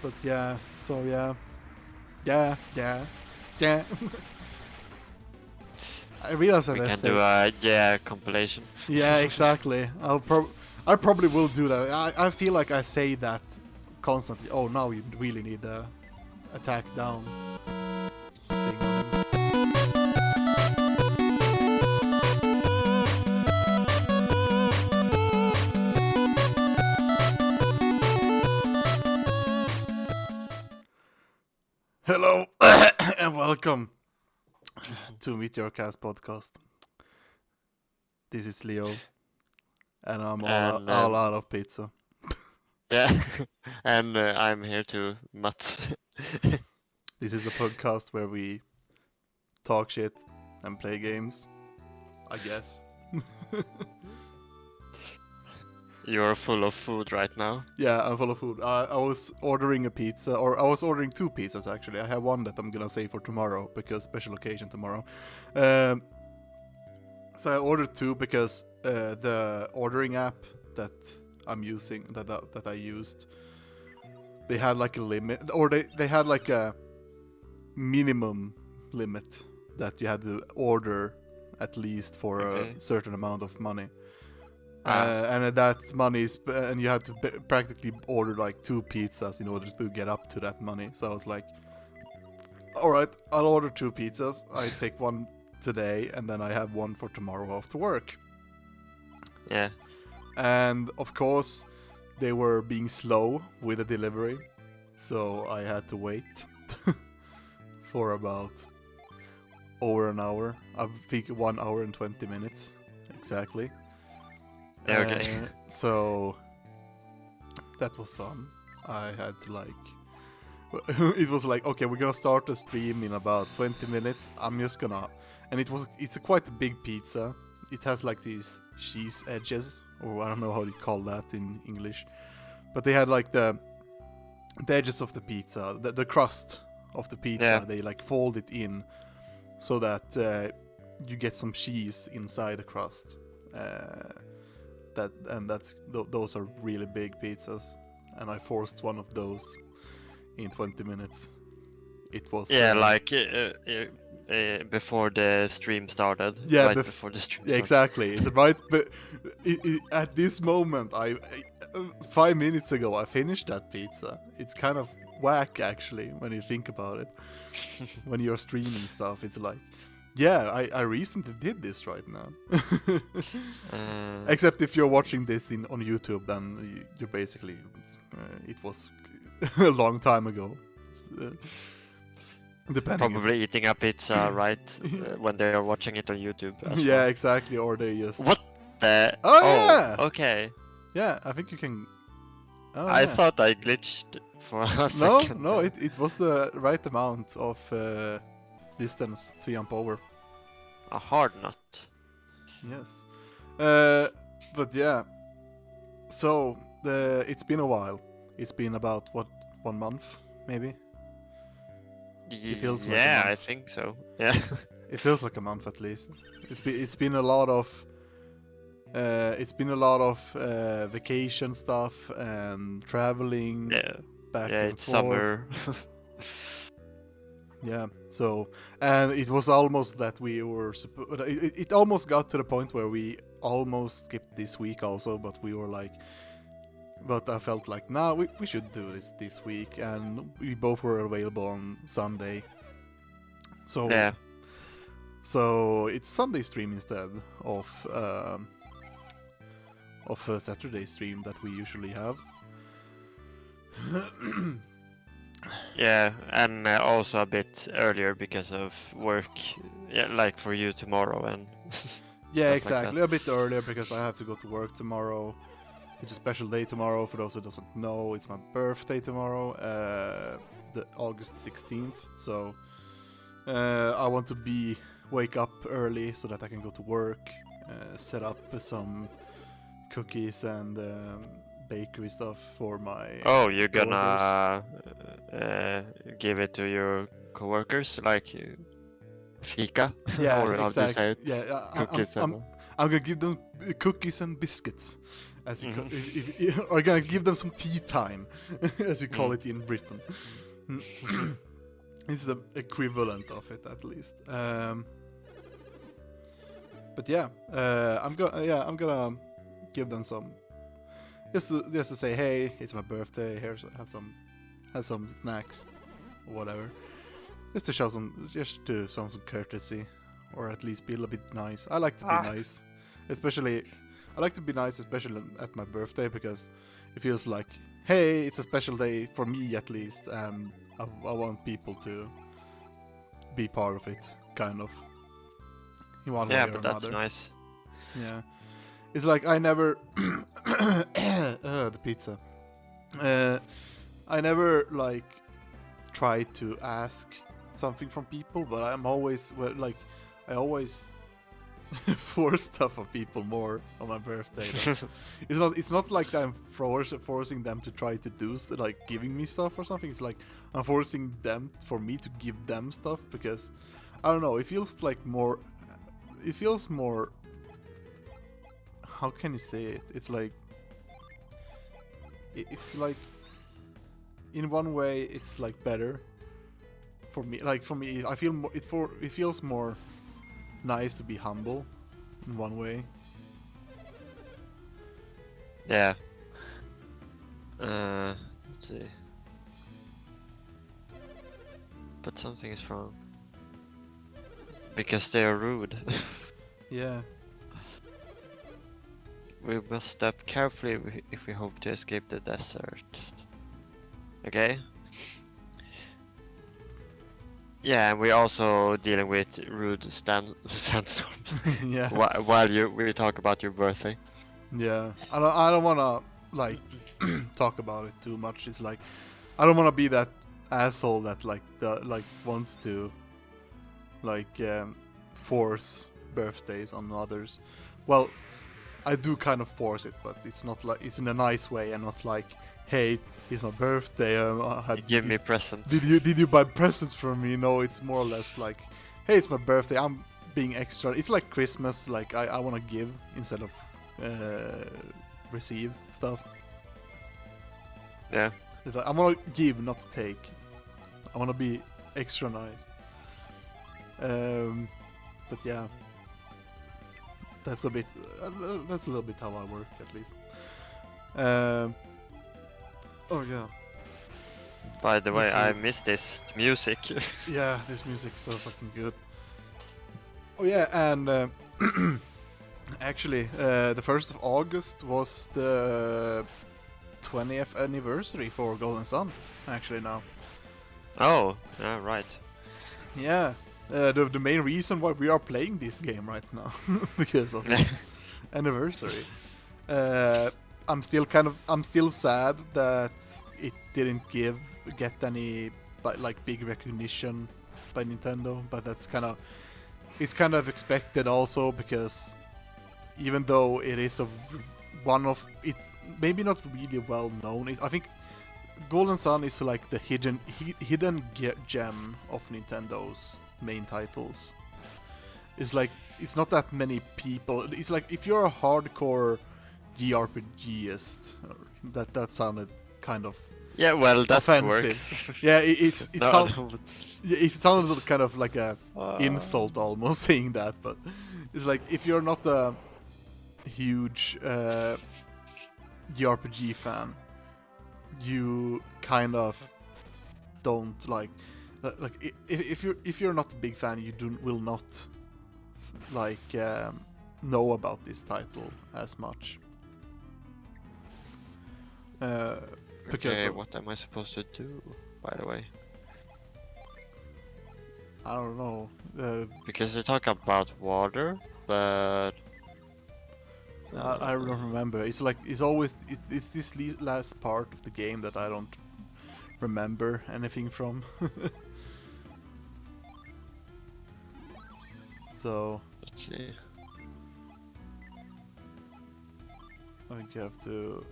But yeah, so yeah. I realize that We I can say... do a compilation. Yeah, exactly. I probably will do that. I feel like I say that constantly. Oh, now you really need the attack down thing on him. Hello and welcome to Meteor podcast. This is Leo, and I'm all out of pizza. Yeah, and I'm here too, Mats. This is a podcast where we talk shit and play games, I guess. You're full of food right now. Yeah, I'm full of food. I was ordering a pizza, or I was ordering 2 pizzas actually. I have one that I'm gonna save for tomorrow because special occasion tomorrow. So I ordered 2 because the ordering app that I'm using, that I used, they had like a limit, or they had like a minimum limit that you had to order at least for a certain amount of money. And that money is, and you had to practically order like 2 pizzas in order to get up to that money. So I was like, all right, I'll order 2 pizzas. I take one today, and then I have one for tomorrow after work. Yeah. And of course, they were being slow with the delivery, so I had to wait for about over an hour. I think 1 hour and 20 minutes exactly. Yeah, okay. So that was fun. I had to it was like, okay, we're gonna start the stream in about 20 minutes. I'm just gonna, and it's a quite a big pizza. It has like these cheese edges, or I don't know how you call that in English, but they had like the edges of the pizza, the crust of the pizza. Yeah. They like fold it in so that you get some cheese inside the crust. Those are really big pizzas, and I forced one of those in 20 minutes. It was before the stream started. Yeah, right before the stream. Yeah, started. exactly. It's right, but at this moment, 5 minutes ago, I finished that pizza. It's kind of whack actually when you think about it. When you're streaming stuff, it's like, yeah, I recently did this right now. Except if you're watching this on YouTube, then you're basically, it was a long time ago. Depending. Probably eating a pizza right when they are watching it on YouTube. Yeah, exactly. Or they just. What the? Yeah. Okay. Yeah, I think you can. Oh, I yeah. thought I glitched for a second. No, it was the right amount of distance to jump over. A hard nut. Yes. But yeah. So it's been a while. It's been about 1 month, maybe. It feels like a month. I think so. Yeah. It feels like a month at least. It's been a lot of. Vacation stuff and traveling. Yeah. Back Yeah, and it's forth. summer. Yeah, so, and it was almost that we were it almost got to the point where we almost skipped this week also, but we were like, but I felt like, nah, we should do this week, and we both were available on Sunday. So Yeah. So it's Sunday stream instead of a Saturday stream that we usually have. Yeah, and also a bit earlier because of work. Yeah, like for you tomorrow and. Yeah, like exactly. that. A bit earlier because I have to go to work tomorrow. It's a special day tomorrow. For those who doesn't know, it's my birthday tomorrow, the August 16th. So I want to wake up early so that I can go to work, set up some cookies and bakery stuff for my. Oh, you're gonna give it to your coworkers, like fika? Yeah, Or how do you say exactly. it? Yeah, Cookies I'm gonna give them cookies and biscuits, as you if are gonna give them some tea time, as you call it in Britain. It's the equivalent of it, at least. But yeah, I'm gonna give them some, just to say, hey, it's my birthday. Here's have some snacks, or whatever, just to show some courtesy, or at least be a little bit nice. I like to be nice, especially at my birthday, because it feels like, hey, it's a special day for me at least, and I want people to be part of it, kind of. In one way or but that's another. nice. Yeah, it's like I never the pizza. I never like try to ask something from people, but I'm always I always force stuff on people more on my birthday. It's not like I'm forcing them to try to do like giving me stuff or something. It's like I'm forcing them for me to give them stuff, because I don't know. It feels more. How can you say it? It's like in one way it's like better for me. Like for me, I feel it feels more nice to be humble in one way. Yeah. Let's see. But something is wrong. Because they are rude. Yeah. We must step carefully if we hope to escape the desert. Okay? Yeah, and we're also dealing with rude sandstorms. Yeah. While we talk about your birthday. Yeah. I don't wanna like talk about it too much. It's like I don't wanna be that asshole that wants to force birthdays on others. Well, I do kind of force it, but it's not like it's in a nice way, and not like, hey, it's my birthday. Give me presents. Did you buy presents for me? No, it's more or less like, hey, it's my birthday. I'm being extra. It's like Christmas. Like I want to give instead of receive stuff. Yeah. It's like, I want to give, not take. I want to be extra nice. But yeah, that's a little bit how I work, at least. Oh yeah. By the way, I missed this music. Yeah, this music is so fucking good. Oh yeah, and actually, the 1st of August was the 20th anniversary for Golden Sun. Actually, now. Oh, yeah, right. Yeah. The main reason why we are playing this game right now, because of its anniversary. I'm still sad that it didn't get any big recognition by Nintendo, but it's kind of expected also, because even though it is maybe not really well known, I think Golden Sun is like the hidden gem of Nintendo's main titles. It's like it's not that many people. It's like if you're a hardcore JRPGist, that sounded kind of that offensive. works. Yeah, it No, sounded kind of like a insult almost saying that, but it's like if you're not a huge JRPG fan, you kind of don't if you're not a big fan, you will not know about this title as much. Because okay, what am I supposed to do, by the way? I don't know. Because they talk about water, but I don't remember. It's like it's this last part of the game that I don't remember anything from. So let's see. I think you have to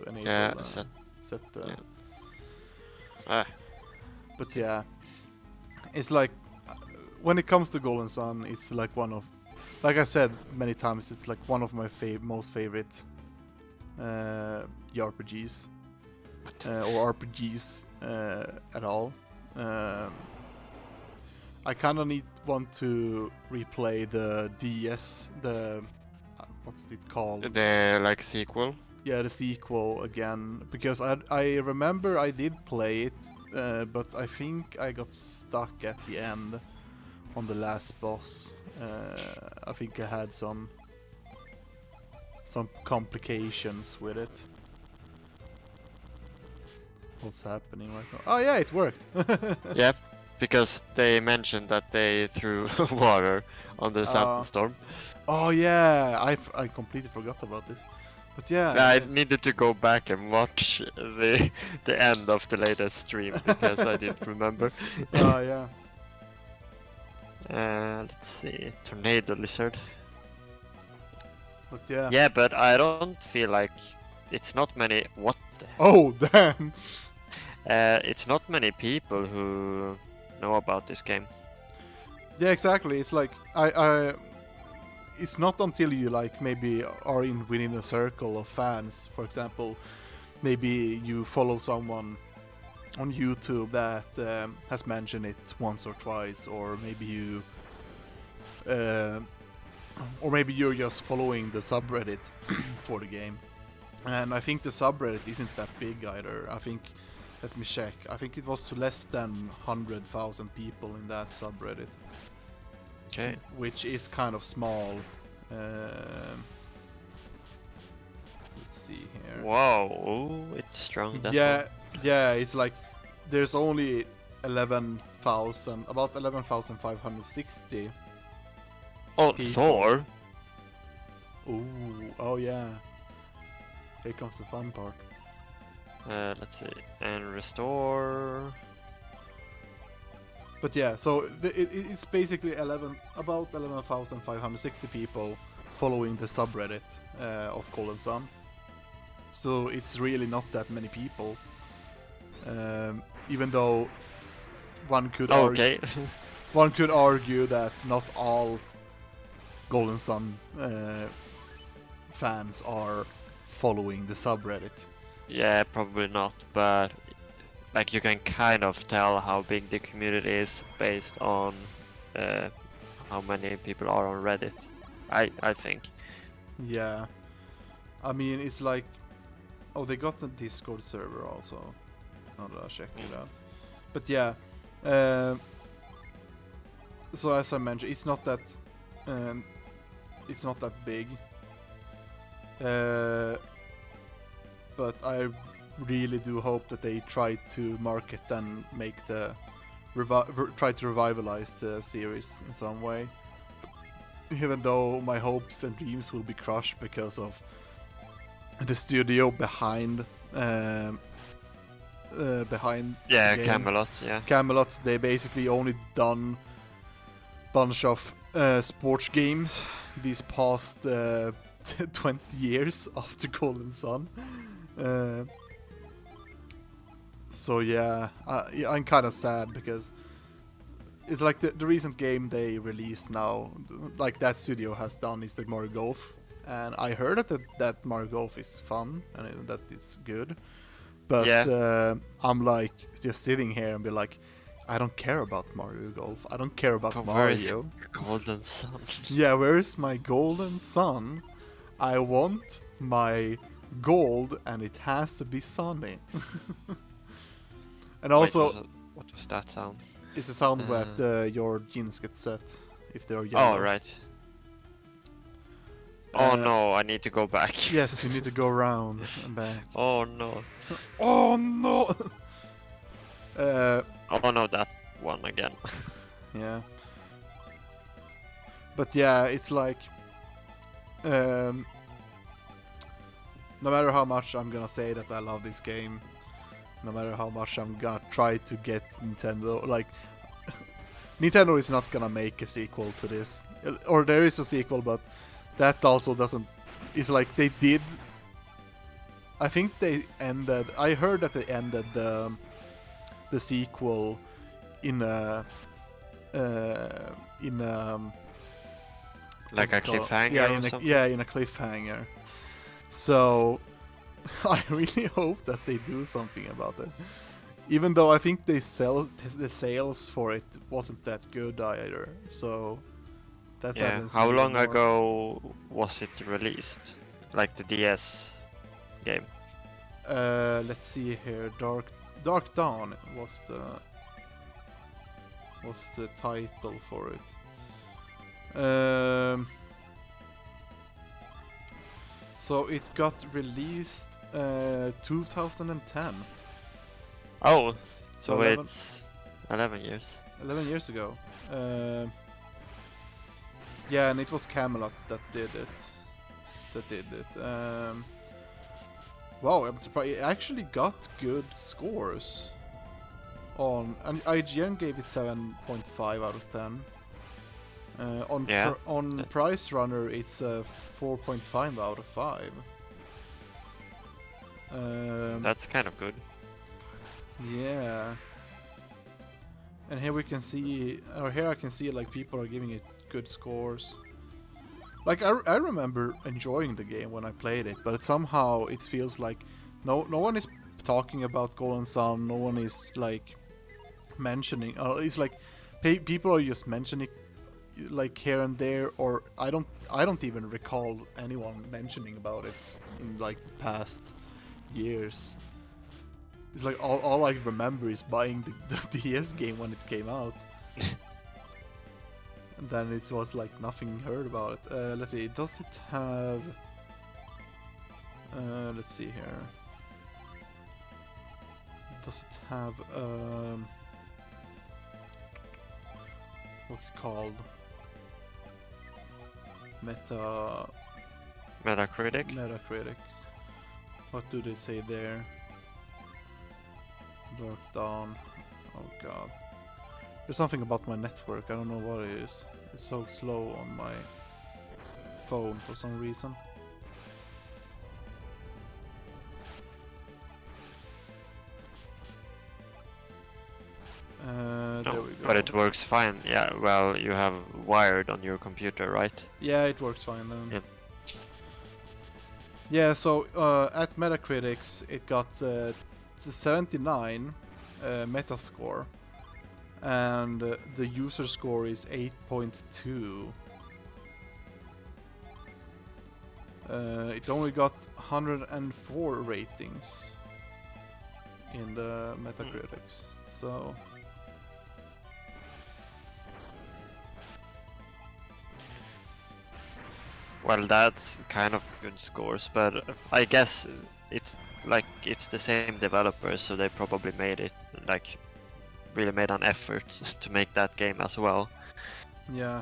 enable set the. Yeah. But yeah, it's like when it comes to Golden Sun, it's like I said many times, it's like one of my most favorite JRPGs or RPGs at all. I kind of want to replay the DS, the what's it called? The like sequel. Yeah, the sequel again, because I remember I did play it, but I think I got stuck at the end on the last boss. I think I had some complications with it. What's happening right now? Oh yeah, it worked. Yep, because they mentioned that they threw water on the sandstorm. Oh yeah, I completely forgot about this. But yeah, I needed to go back and watch the end of the latest stream because I didn't remember. Oh yeah. Let's see, tornado lizard. But yeah. Yeah, but I don't feel like it's not many. What? Oh damn. It's not many people who know about this game. Yeah, exactly. It's like I it's not until you like maybe are within a circle of fans. For example, maybe you follow someone on YouTube that has mentioned it once or twice, or maybe you or maybe you're just following the subreddit for the game. And I think the subreddit isn't that big either. I think, let me check, I think it was less than 100,000 people in that subreddit. Okay. Which is kind of small. Let's see here. Wow, ooh, it's strong. That Yeah, one. yeah, it's like there's only 11,000, about 11,560. Oh, people. Thor. Ooh, oh yeah. Here comes the fun part. Let's see, and restore. But yeah, so it's basically about 11,560 people following the subreddit of Golden Sun. So it's really not that many people. Even though one could Okay. one could argue that not all Golden Sun fans are following the subreddit. Yeah, probably not, but like you can kind of tell how big the community is based on how many people are on Reddit. I think. Yeah, I mean it's like, oh, they got a Discord server also. Now that I check it out. But yeah, so as I mentioned, it's not that big. But I really do hope that they try to market and make the try to revitalize the series in some way. Even though my hopes and dreams will be crushed because of the studio behind Yeah, the game. Camelot. Yeah. Camelot, they basically only done bunch of sports games these past 20 years after Golden Sun. So yeah, I'm kind of sad because it's like the recent game they released now, like that studio has done, is the Mario Golf, and I heard that Mario Golf is fun and that it's good, but Yeah. I'm like just sitting here and be like, I don't care about Mario Golf. I don't care about But where is Mario. Golden Sun? Yeah, where's my Golden Sun? I want my gold, and it has to be sunny. And also, Wait, what was that sound? it's a sound that your jeans get set if they're yellow. Oh, right. Oh no, I need to go back. Yes, you need to go around and back. Oh no. Oh no! Oh no, that one again. Yeah. But yeah, it's like, no matter how much I'm gonna say that I love this game, no matter how much I'm gonna try to get Nintendo, like, Nintendo is not gonna make a sequel to this. Or there is a sequel, but that also doesn't, it's like they did, I think they ended, I heard that they ended the sequel in a Like a what's it called? cliffhanger Yeah, or something? in a cliffhanger. So I really hope that they do something about it. Even though I think the sales for it wasn't that good either. So that Yeah. saddens How me even long more. ago was it released? Like the DS game? Let's see here. Dark Dawn was the title for it. So it got released 2010. Oh, So so 11, it's 11 years. 11 years ago. Yeah, and it was Camelot that did it. Wow, I'm surprised. It actually got good scores. And IGN gave it 7.5 out of 10. Yeah. On Price Runner, it's 4.5 out of 5. That's kind of good. Yeah. And here we can see, or here I can see like people are giving it good scores. Like I remember enjoying the game when I played it, but somehow it feels like no one is talking about Golden Sun. No one is like mentioning. It's like people are just mentioning like here and there, or I don't even recall anyone mentioning about it in like the past years. It's like all I remember is buying the DS game when it came out. And then it was like nothing heard about it. Let's see, does it have... let's see here. Does it have... what's it called? Metacritics. What do they say there? Dark Dawn. Oh god. There's something about my network, I don't know what it is. It's so slow on my phone for some reason. There we go. But it works fine. Yeah, well, you have wired on your computer, right? Yeah, it works fine then. Yep. Yeah, so at Metacritics it got the 79 Metascore, and the user score is 8.2. It only got 104 ratings in the Metacritics, so... Well, that's kind of good scores, but I guess it's like it's the same developers, so they probably made it like really made an effort to make that game as well. Yeah,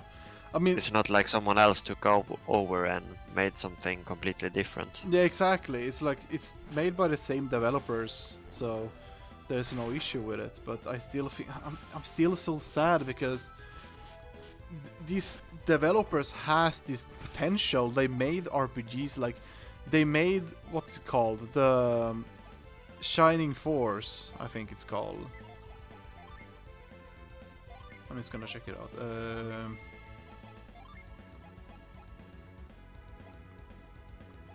I mean... It's not like someone else took over and made something completely different. Yeah, exactly. It's like it's made by the same developers, so there's no issue with it. But I still think I'm still so sad because these developers has this potential. They made RPGs, like they made what's it called, the Shining Force, I think it's called. I'm just gonna check it out.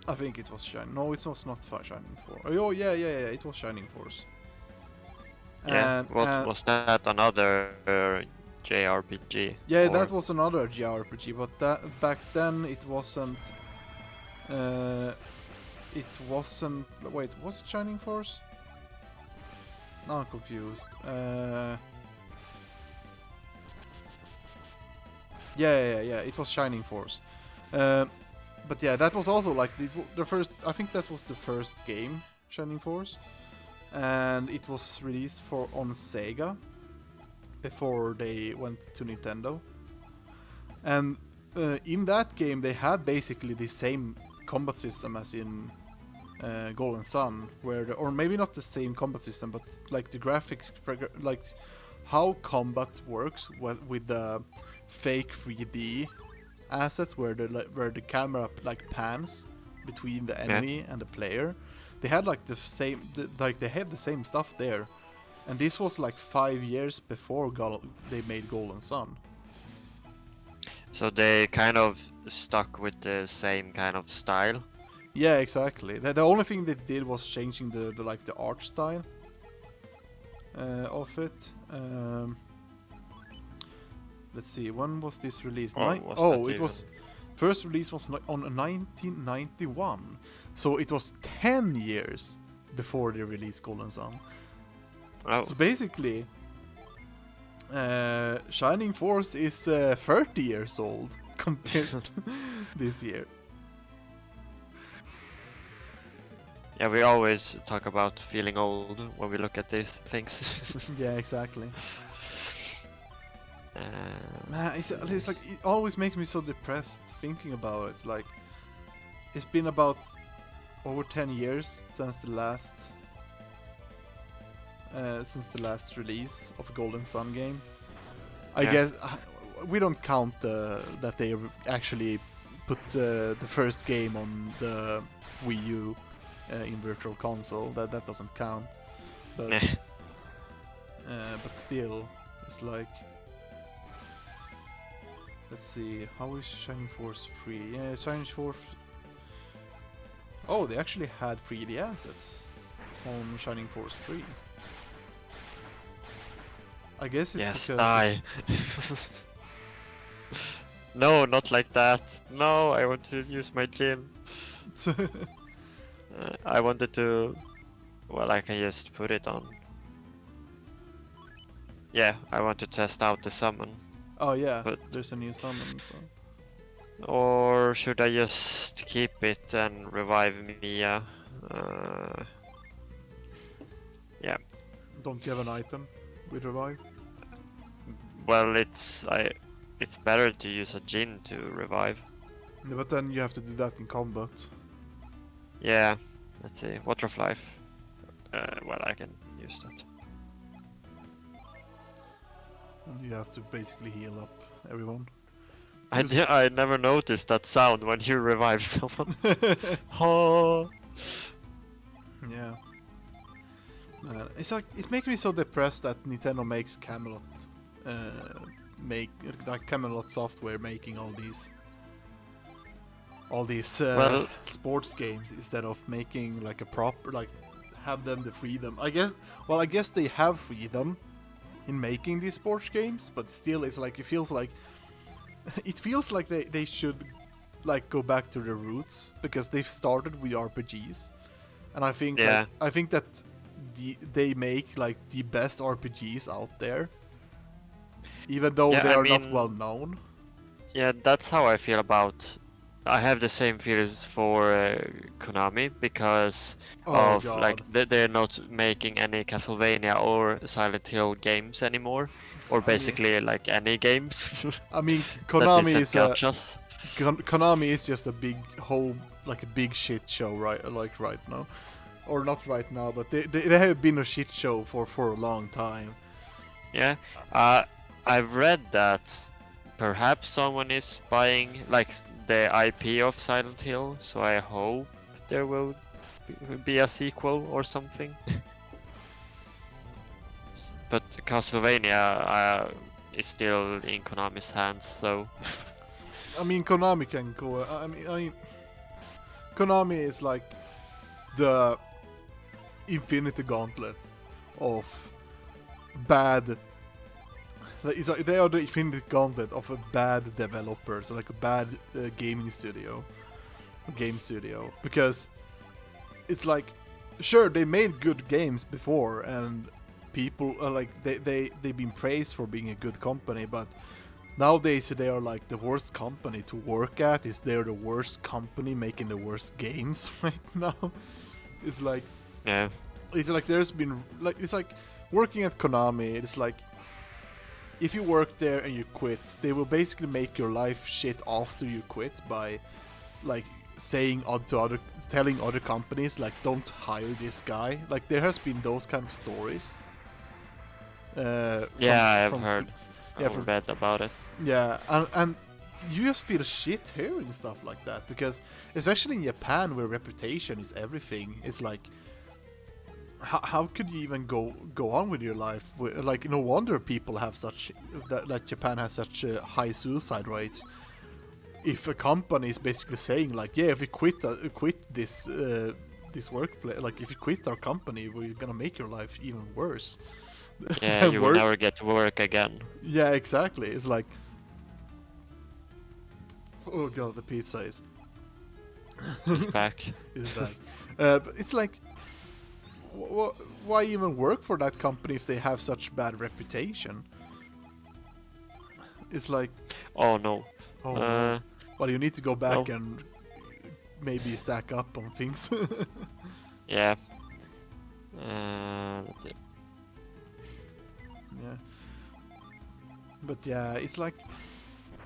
I think it was Shining. No, it was not Shining Force. Oh yeah, it was Shining Force. Yeah, And, was that another JRPG? yeah, or... that was another JRPG, but that back then it wasn't. It wasn't. Wait, was it Shining Force? Now I'm confused. Yeah, it was Shining Force. But yeah, that was also like the first. I think that was the first game, Shining Force, and it was released on Sega before they went to Nintendo. And in that game, they had basically the same combat system as in Golden Sun, or maybe not the same combat system, but like the graphics, like how combat works with the fake 3D assets where the camera like pans between the enemy and the player. They had like the same, they had the same stuff there, and this was like 5 years before they made Golden Sun. So they kind of stuck with the same kind of style. Yeah, exactly. The only thing they did was changing the like the art style of it. Let's see, when was this released? It was first release was on 1991, so it was 10 years before they released Golden Sun. Oh. So basically, Shining Force is 30 years old compared to this year. Yeah, we always talk about feeling old when we look at these things. Yeah, exactly. Man, it's like it always makes me so depressed thinking about it. Like, it's been about over 10 years since the last release of a Golden Sun game. I guess we don't count that they actually put the first game on the Wii U in Virtual Console. That doesn't count. But but still, it's like. Let's see, how is Shining Force free? Yeah, Shining Force. Oh, they actually had 3D assets on Shining Force 3. I guess it's yes, because die. No, not like that. No, I want to use my gym. I wanted to. Well, I can just put it on. Yeah, I want to test out the summon. Oh yeah, but there's a new summon, so. Or should I just keep it and revive Mia? Yeah. Don't you have an item with revive? Well, it's better to use a Jin to revive. Yeah, but then you have to do that in combat. Yeah. Let's see. Water of Life. Well, I can use that. And you have to basically heal up everyone. I never noticed that sound when you revive someone. Oh. Yeah. It's like it makes me so depressed that Nintendo makes Camelot Camelot software making all these sports games instead of making like a proper have them the freedom. I guess they have freedom in making these sports games, but still it's like it feels like they should like go back to their roots because they've started with RPGs, and I think that they make like the best RPGs out there, even though they are not well known. Yeah, that's how I feel about. I have the same feelings for Konami because they're not making any Castlevania or Silent Hill games anymore, or basically like any games. I mean, Konami is just a big big shit show right now, or not right now, but they have been a shit show for a long time. Yeah, I've read that perhaps someone is buying the IP of Silent Hill, so I hope there will be a sequel or something. But Castlevania is still in Konami's hands, so. I mean, Konami can go. I mean, Konami is like the Infinity Gauntlet of bad. They are the Infinity Gauntlet of a bad developer, so like a bad game studio, because it's like, sure, they made good games before, and people they've been praised for being a good company, but nowadays they are like the worst company to work at. They're the worst company making the worst games right now. It's like, yeah, it's like there's been it's like working at Konami. It's like, if you work there and you quit, they will basically make your life shit after you quit by telling other companies like, don't hire this guy. Like, there has been those kind of stories. I've heard. I've read about it. Yeah, and you just feel shit hearing stuff like that, because especially in Japan, where reputation is everything, it's like, how could you even go on with your life? Like, no wonder people have that Japan has such high suicide rates. if a company is basically saying like, yeah, if we quit this this workplace, like if you quit our company, we're gonna make your life even worse. Yeah, you will never get to work again. Yeah, exactly. It's like, oh god, the pizza is It's back. is back. But it's like, why even work for that company if they have such bad reputation? It's like, Oh no. oh, no. Well, you need to go back no. and maybe stack up on things. Yeah. Let's see. Yeah. But yeah, it's like,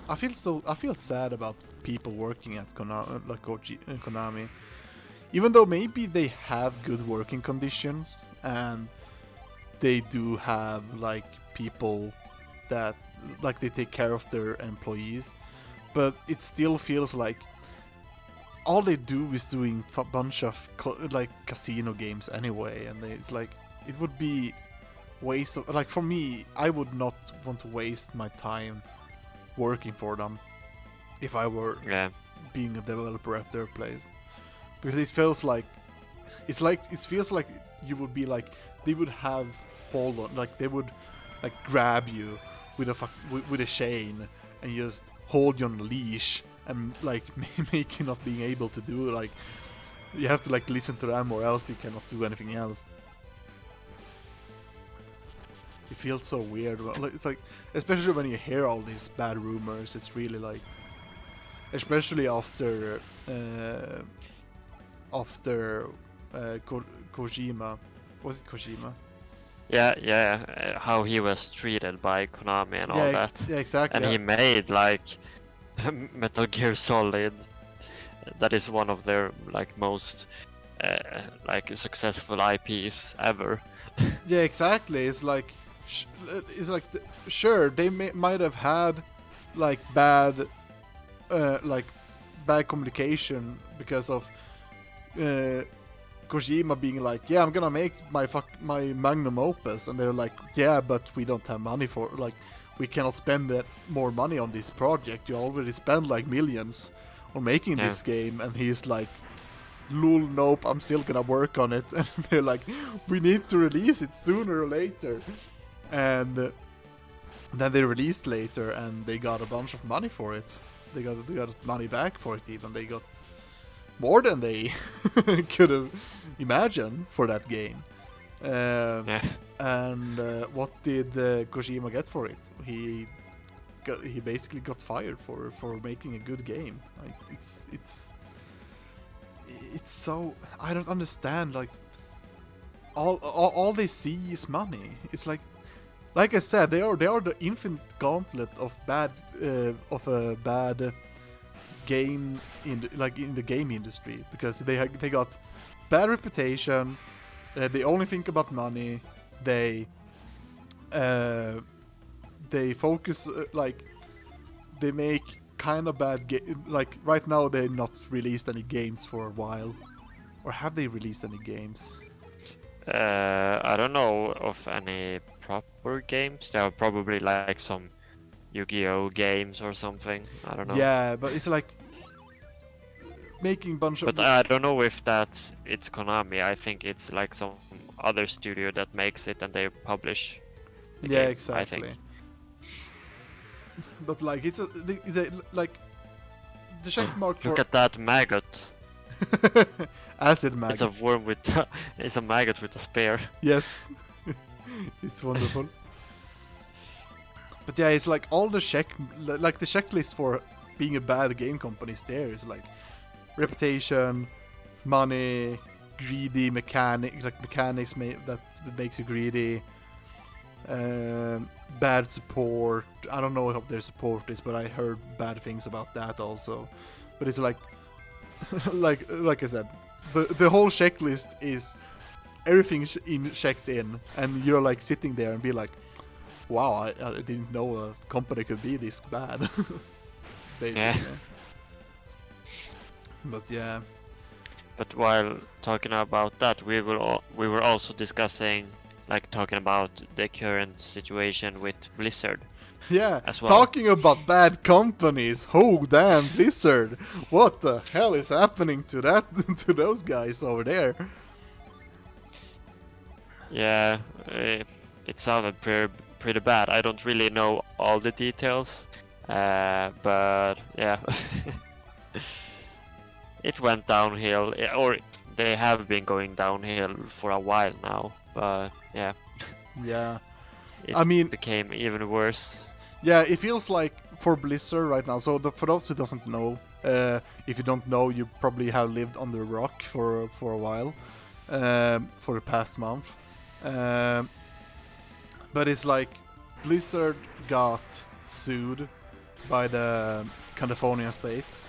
I feel sad about people working at Konami, even though maybe they have good working conditions and they do have like people that like they take care of their employees, but it still feels like all they do is doing a bunch of like casino games anyway, and it's like it would be waste of, like, for me, I would not want to waste my time working for them if I were being a developer at their place, because it feels like it feels like you would be like, they would have hold on, like they would like grab you with a chain and just hold you on a leash and like make you not being able to do, like you have to like listen to them or else you cannot do anything else. It feels so weird. It's like, especially when you hear all these bad rumors, it's really like, especially after Kojima. Was it Kojima? Yeah, how he was treated by Konami and all that. Yeah, exactly. And he made like Metal Gear Solid. That is one of their like most like successful IPs ever. Yeah, exactly. It's like, sure, they might have had like bad communication because of Kojima being like, yeah, I'm gonna make my magnum opus, and they're like, yeah, but we don't have money for, like, we cannot spend more money on this project. You already spent like millions on making this game, and he's like, lol, nope, I'm still gonna work on it. And they're like, we need to release it sooner or later. And then they released later, and they got a bunch of money for it. They got money back for it even. They got more than they could have imagined for that game. And what did Kojima get for it? He basically got fired for making a good game. It's so, I don't understand. Like all they see is money. It's like I said, they are the infinite gauntlet of a bad game in the game industry, because they got bad reputation. They only think about money. They focus like they make kind of bad like right now they're not released any games for a while, or have they released any games? I don't know of any proper games. There are probably like some Yu-Gi-Oh games or something. I don't know. Yeah, but it's like making bunch of. But I don't know if it's Konami. I think it's like some other studio that makes it and they publish the game, exactly. I think. But like it's like the check mark for. Look at that maggot. Acid maggot. It's a worm with it's a maggot with a spear. Yes. It's wonderful. But yeah, it's like all the the checklist for being a bad game company is there. Is like reputation, money, greedy mechanics that makes you greedy. Bad support. I don't know how their support is, but I heard bad things about that also. But it's like, like I said, the whole checklist is everything's checked in, and you're like sitting there and be like, wow, I didn't know a company could be this bad. Basically. Yeah. But yeah. But while talking about that, we were also discussing like talking about the current situation with Blizzard Yeah, as well. talking about bad companies. Oh damn, Blizzard! What the hell is happening to that to those guys over there? Yeah, it sounded pretty bad. I don't really know all the details, but yeah, it went downhill, or they have been going downhill for a while now. But yeah, Yeah, it I mean, became even worse. yeah, it feels like for Blizzard right now. So for those who doesn't know, if you don't know, you probably have lived under a rock for a while, for the past month. But it's like Blizzard got sued by the California state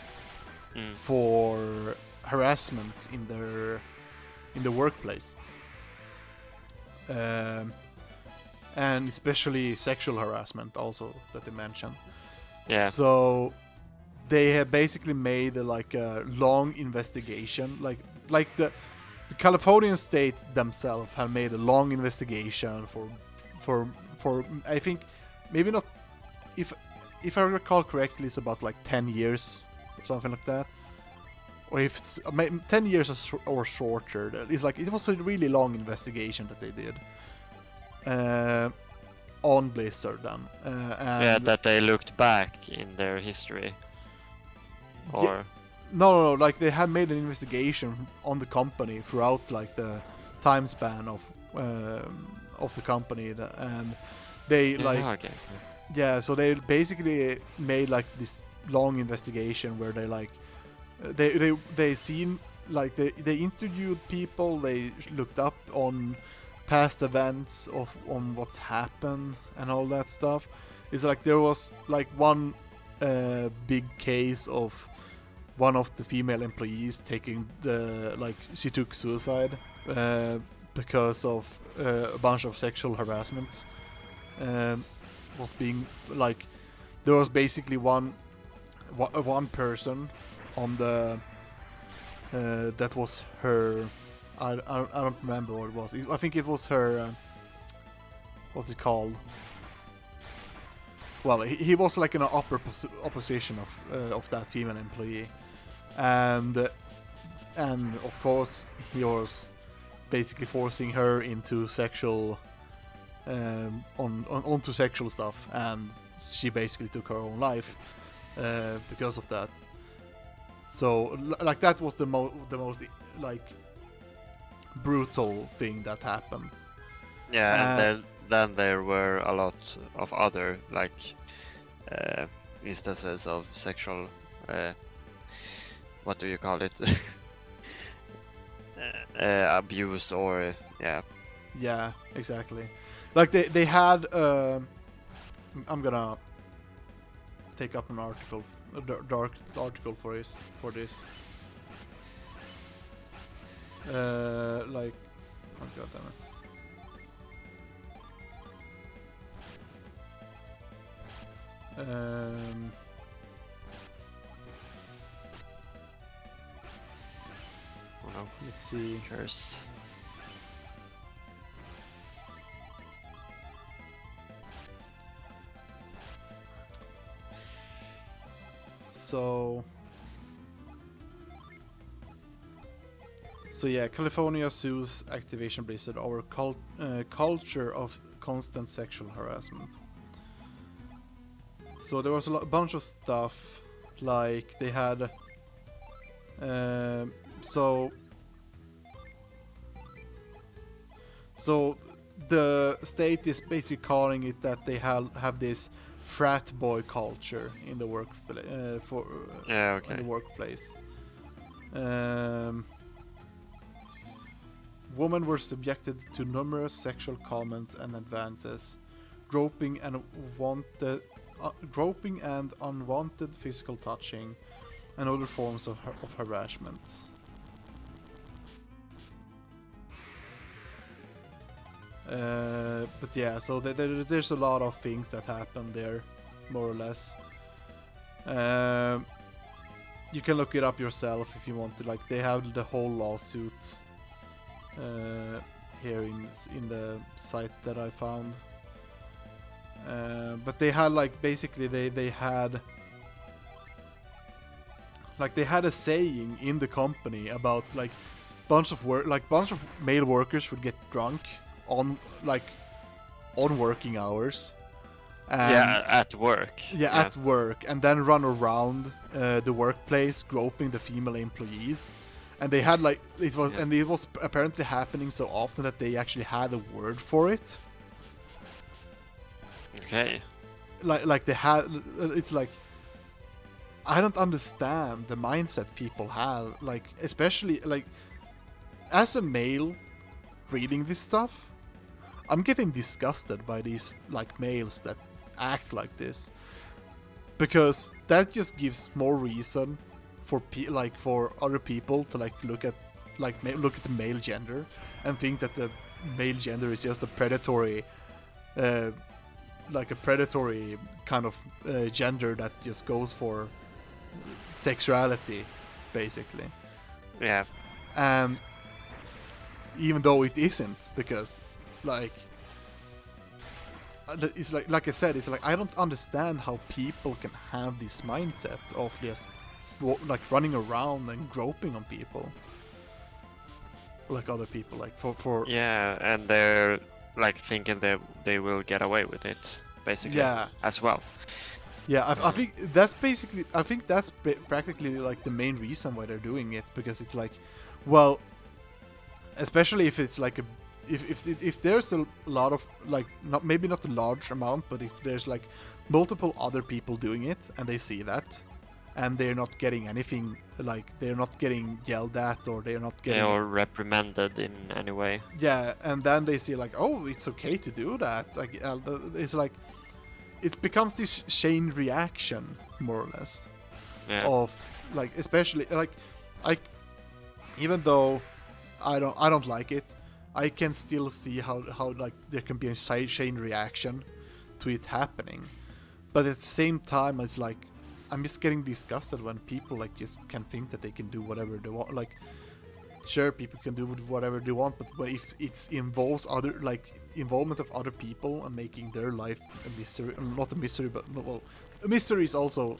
for harassment in the workplace, and especially sexual harassment also that they mentioned. Yeah. So they have basically made like a long investigation, like the Californian state themselves have made a long investigation for I think maybe not, if I recall correctly, it's about like 10 years or something like that, or if it's 10 years or shorter. It's like it was a really long investigation that they did on Blizzard then. Yeah, that they looked back in their history. Or Yeah, no, like they had made an investigation on the company throughout like the time span of the company, and they okay. yeah, so they basically made like this long investigation where they like they seen like they interviewed people, they looked up on past events on what's happened and all that stuff. It's like there was like one big case of one of the female employees taking she took suicide because of a bunch of sexual harassments. Was being like, there was basically one person on the that was her. I don't remember what it was. I think it was her. What's it called? Well, he was like in an opposition of that female employee, and of course he was basically forcing her into sexual onto sexual stuff, and she basically took her own life because of that. So like that was the most like brutal thing that happened. Yeah, and then there were a lot of other like instances of sexual what do you call it? Abuse, or yeah, exactly. Like they had I'm gonna take up an article, a dark article for this like, oh god damn it. Oh no. Let's see. Curse. So yeah, California sues Activision Blizzard over culture of constant sexual harassment. So there was a bunch of stuff, like they had so the state is basically calling it that they have this frat boy culture in the in the workplace. Women were subjected to numerous sexual comments and advances, groping and unwanted physical touching, and other forms of harassment. But yeah, so there's a lot of things that happen there, more or less. You can look it up yourself if you want to. Like, they have the whole lawsuit here in in the site that I found. But they had like basically they had a saying in the company about like bunch of male workers would get drunk on working hours. Yeah, at work. Yeah, at work, and then run around the workplace groping the female employees. And they had like it was apparently happening so often that they actually had a word for it. Okay. Like they had, it's like I don't understand the mindset people have. Like especially like as a male reading this stuff, I'm getting disgusted by these like males that act like this, because that just gives more reason for for other people to like look at the male gender and think that the male gender is just a predatory kind of gender that just goes for sexuality, basically. Yeah. And even though it isn't, because like it's like I said, it's like I don't understand how people can have this mindset of just like running around and groping on people, like other people, like for Yeah, and they're like thinking they will get away with it, basically. Yeah. As well. Yeah, I think that's basically, practically like the main reason why they're doing it, because it's like, well, especially if it's like if there's a lot of like, maybe not a large amount, but if there's like multiple other people doing it and they see that and they're not getting anything, like they're not getting yelled at or they're not getting or reprimanded in any way. Yeah, and then they see like, oh, it's okay to do that. Like it's like it becomes this chain reaction, more or less. Yeah. Of like, especially like even though I don't like it, I can still see how like there can be a chain reaction to it happening. But at the same time, it's like I'm just getting disgusted when people like just can think that they can do whatever they want. Like, sure, people can do whatever they want, but if it involves involvement of other people and making their life a misery, not a misery, but well, a misery is also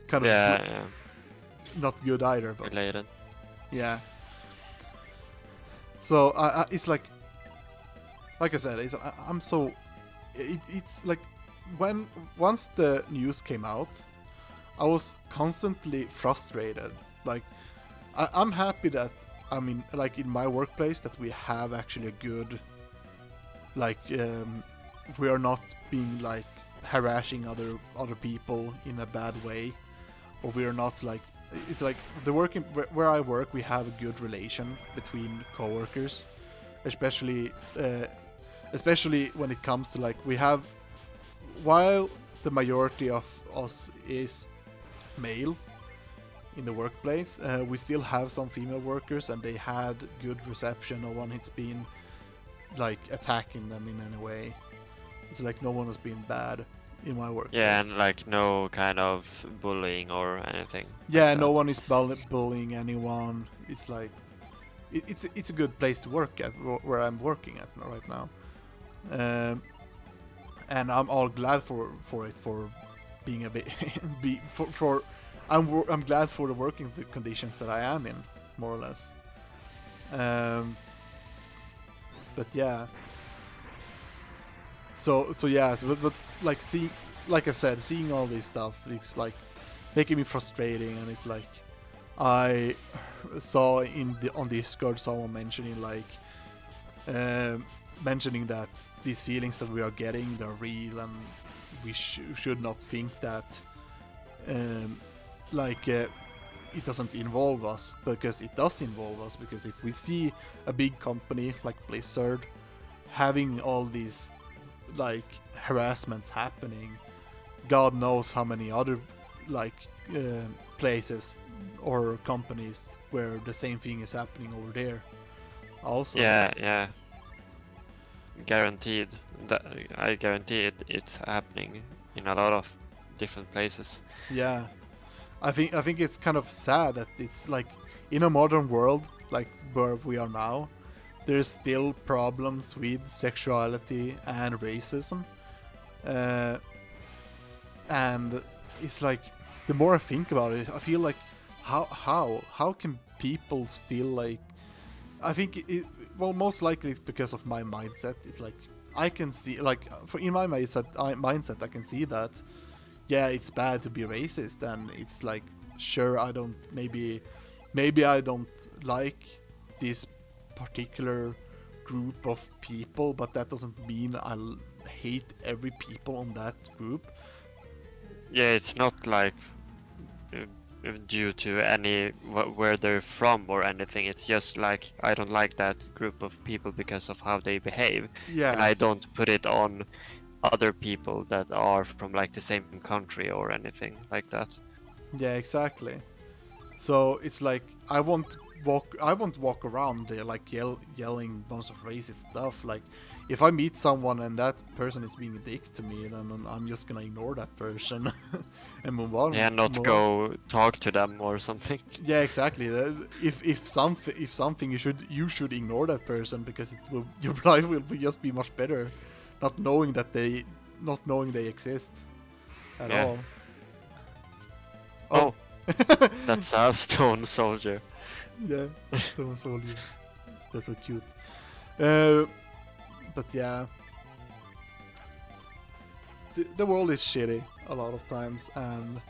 kind of not good either. But related. Yeah. So it's like I said, it's like once the news came out, I was constantly frustrated. Like I'm happy that like in my workplace that we have actually a good, like we are not being like harassing other people in a bad way, or we are not like, it's like the working where I work, we have a good relation between coworkers, especially when it comes to like, we have, while the majority of us is male in the workplace, we still have some female workers, and they had good reception. No one has been like attacking them in any way. It's like no one has been bad in my workplace. Yeah, and like no kind of bullying or anything. Yeah, like no that. one is bullying anyone. It's like it's a good place to work at, where I'm working at right now, and I'm all glad for it, for being a bit I'm glad for the working conditions that I am in, more or less. But yeah. So yeah, but like like I said, seeing all this stuff, it's like making me frustrating, and it's like I saw on Discord someone mentioning mentioning that these feelings that we are getting, they're real, and we should not think that it doesn't involve us, because it does involve us. Because if we see a big company like Blizzard having all these like harassments happening, God knows how many other like places or companies where the same thing is happening over there also. Yeah. Guaranteed. I guarantee it's happening in a lot of different places. Yeah. I think it's kind of sad that it's like in a modern world like where we are now, there's still problems with sexuality and racism. And it's like, the more I think about it, I feel like, how can people still like, I think well, most likely it's because of my mindset. It's like, I can see, like, in my mindset I can see that, yeah, it's bad to be racist, and it's like, sure, I don't, maybe I don't like this particular group of people, but that doesn't mean I hate every people on that group. Yeah, it's not like due to any where they're from or anything. It's just like, I don't like that group of people because of how they behave. Yeah. And I don't put it on other people that are from like the same country or anything like that. Yeah, exactly. So it's like, I won't walk around there like yelling bunch of racist stuff. Like, if I meet someone and that person is being a dick to me, then I'm just gonna ignore that person and move on. Yeah, not go talk to them or something. Yeah, exactly. If something, you should ignore that person, because your life will just be much better, not knowing they exist at all. Oh, that's a stone soldier. Yeah, stone soldier. That's so cute. But yeah, the world is shitty a lot of times, and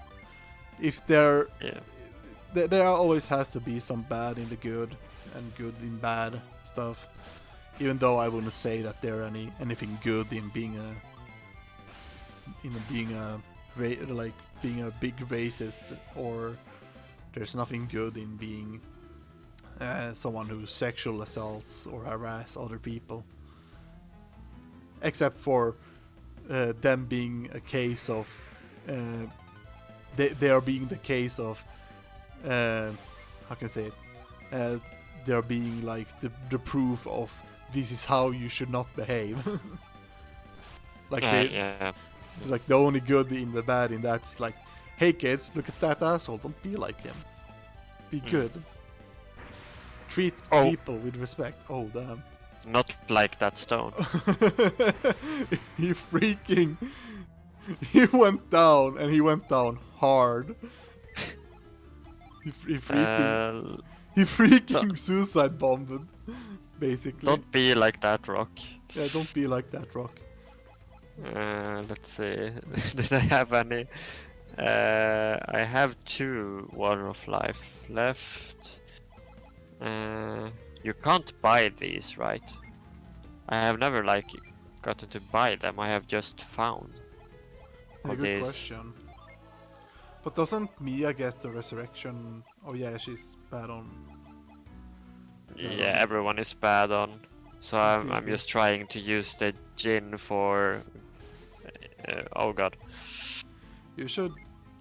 if there always has to be some bad in the good and good in bad stuff. Even though I wouldn't say that there anything good in being a big racist, or there's nothing good in being someone who sexual assaults or harass other people, except for them being a case of they are being the case of how can I say it, they're being like the proof of this is how you should not behave. Like like the only good in the bad in that is like, hey kids, look at that asshole, don't be like him, be good, treat people with respect. Oh damn. Not like that stone. he went down, and he went down hard. He freaking suicide bombed, basically. Don't be like that, Rock. Yeah, don't be like that, Rock. Let's see. Did I have any? I have 2 water of life left. You can't buy these, right? I have never like gotten to buy them. I have just found. Yeah, good question. But doesn't Mia get the resurrection? Oh yeah, she's bad on. Yeah, everyone is bad on. So I'm just trying to use the Jin for. Oh god. You should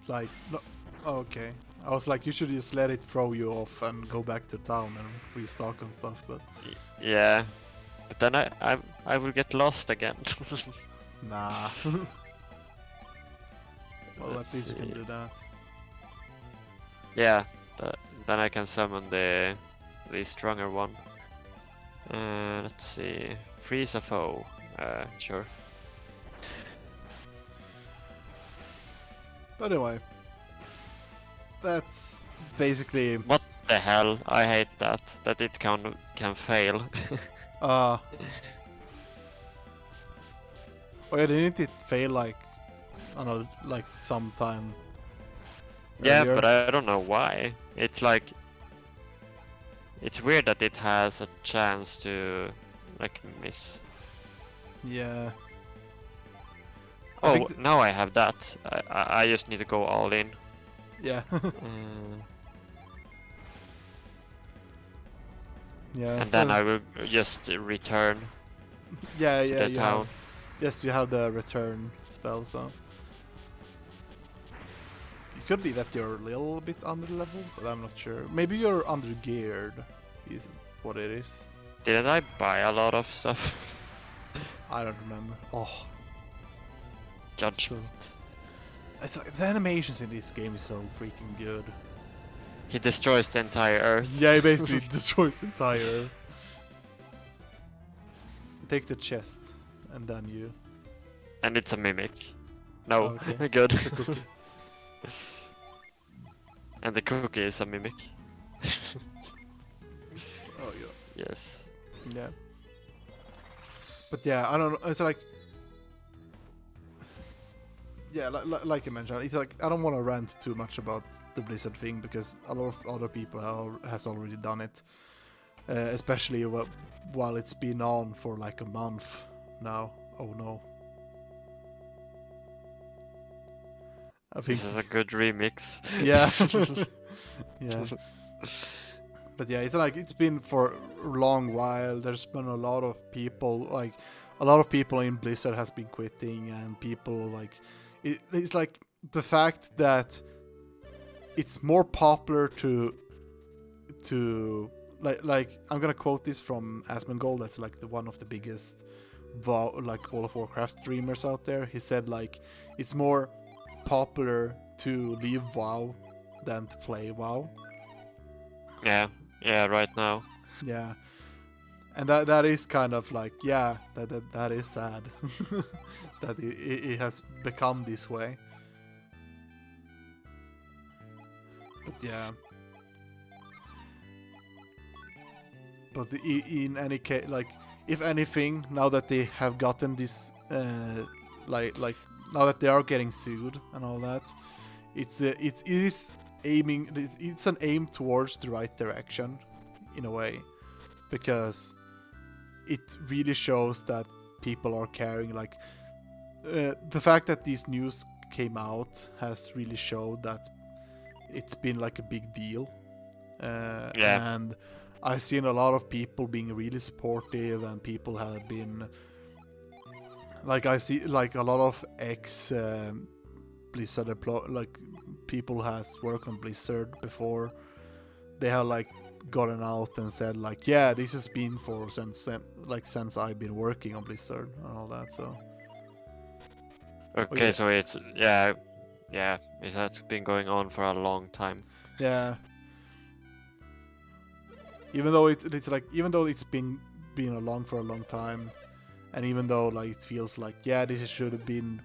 like no. Oh, okay. I was like, you should just let it throw you off and go back to town and restock on stuff, but. Yeah, but then I will get lost again. Nah. Well, at least you can do that. Yeah, then I can summon the stronger one. Let's see, freeze a foe. Sure. But anyway, that's basically. What the hell? I hate that it can fail. Oh yeah, didn't it fail like, I don't know, like sometime? Yeah, earlier? but I don't know why. It's like, it's weird that it has a chance to like miss. Yeah. Oh, now I have that. I just need to go all in. Yeah. Yeah. And then I will just return. Yeah, to the town. Yes, you have the return spell, so it could be that you're a little bit under level, but I'm not sure. Maybe you're under geared, is what it is. Didn't I buy a lot of stuff? I don't remember. Oh, Judgment. It's like the animations in this game is so freaking good. He destroys the entire earth. Yeah, he basically destroys the entire earth. take the chest, and then you. And it's a mimic. No, Okay. good. It's a cookie. And the cookie is a mimic. Oh yeah. Yes. Yeah. But yeah, I don't know. It's like. Yeah, like you mentioned, it's like I don't want to rant too much about the Blizzard thing because a lot of other people has already done it, especially while it's been on for like a month now. Oh no! I think This is a good remix. yeah, yeah. But yeah, it's like it's been for a long while. There's been a lot of people in Blizzard has been quitting, and people like. It's like the fact that it's more popular to like I'm gonna quote this from Asmongold, that's like one of the biggest like World of Warcraft streamers out there. He said like it's more popular to leave WoW than to play WoW. Yeah, right now. Yeah. And that is kind of like, yeah, that is sad that it has become this way. But yeah. But in any case, like, if anything, now that they have gotten this, like now that they are getting sued and all that, it's an aim towards the right direction, in a way, because it really shows that people are caring. Like the fact that these news came out has really showed that it's been like a big deal. And I've seen a lot of people being really supportive, and people have been like, I see like a lot of ex Blizzard like people has worked on Blizzard before. They have like gotten out and said like, yeah, this has been since I've been working on Blizzard and all that. So okay, so it's it has been going on for a long time. Yeah, even though it's been along for a long time, and even though like it feels like, yeah, this should have been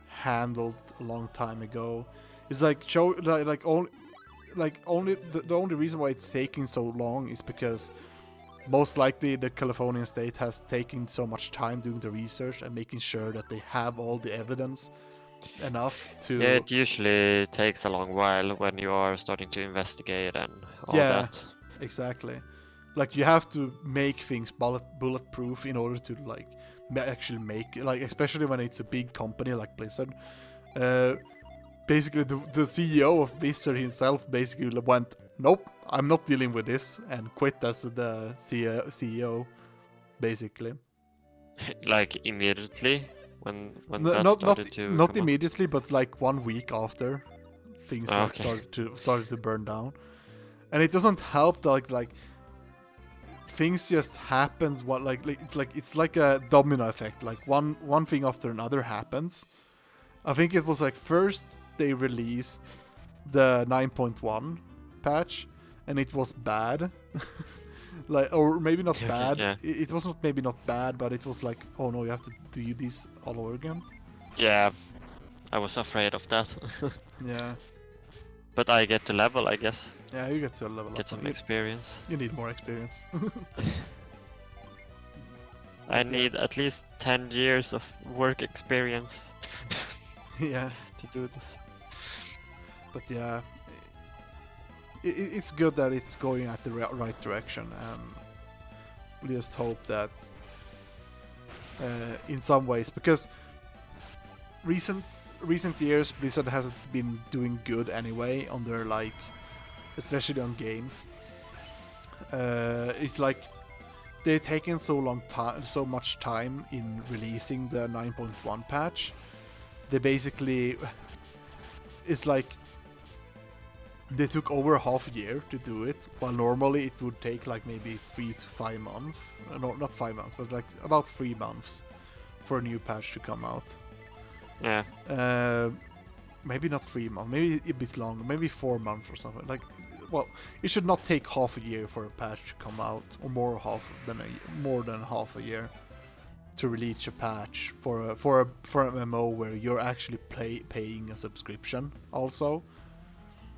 handled a long time ago, it's like the only reason why it's taking so long is because most likely the Californian state has taken so much time doing the research and making sure that they have all the evidence enough to. Yeah, it usually takes a long while when you are starting to investigate and all that. Exactly. Like you have to make things bulletproof in order to like actually make, like, especially when it's a big company like Blizzard. Basically, the CEO of Blizzard himself basically went, nope, I'm not dealing with this, and quit as the CEO, basically. Like immediately when Not come up? immediately, but like 1 week after things started to burn down, and it doesn't help that like things just happens. It's like a domino effect. Like one thing after another happens. I think it was like first they released the 9.1 patch, and it was bad. Like, or maybe not bad. Yeah. It wasn't maybe not bad, but it was like, oh no, you have to do this all over again. Yeah, I was afraid of that. Yeah. But I get to level, I guess. Yeah, you get to a level Get up. some experience. You need more experience. I need at least 10 years of work experience Yeah. to do this. But yeah, it's good that it's going at the right direction, and we just hope that in some ways, because recent years Blizzard hasn't been doing good anyway on their, like, especially on games. It's like they're taking so much time in releasing the 9.1 patch. They basically, it's like they took over half a year to do it, while normally it would take like maybe 3 to 5 months. No, not 5 months, but like about 3 months for a new patch to come out. Yeah. Maybe not 3 months, maybe a bit longer, maybe 4 months or something. Like well, it should not take half a year for a patch to come out, or more than half a year to release a patch for an MMO where you're actually paying a subscription also.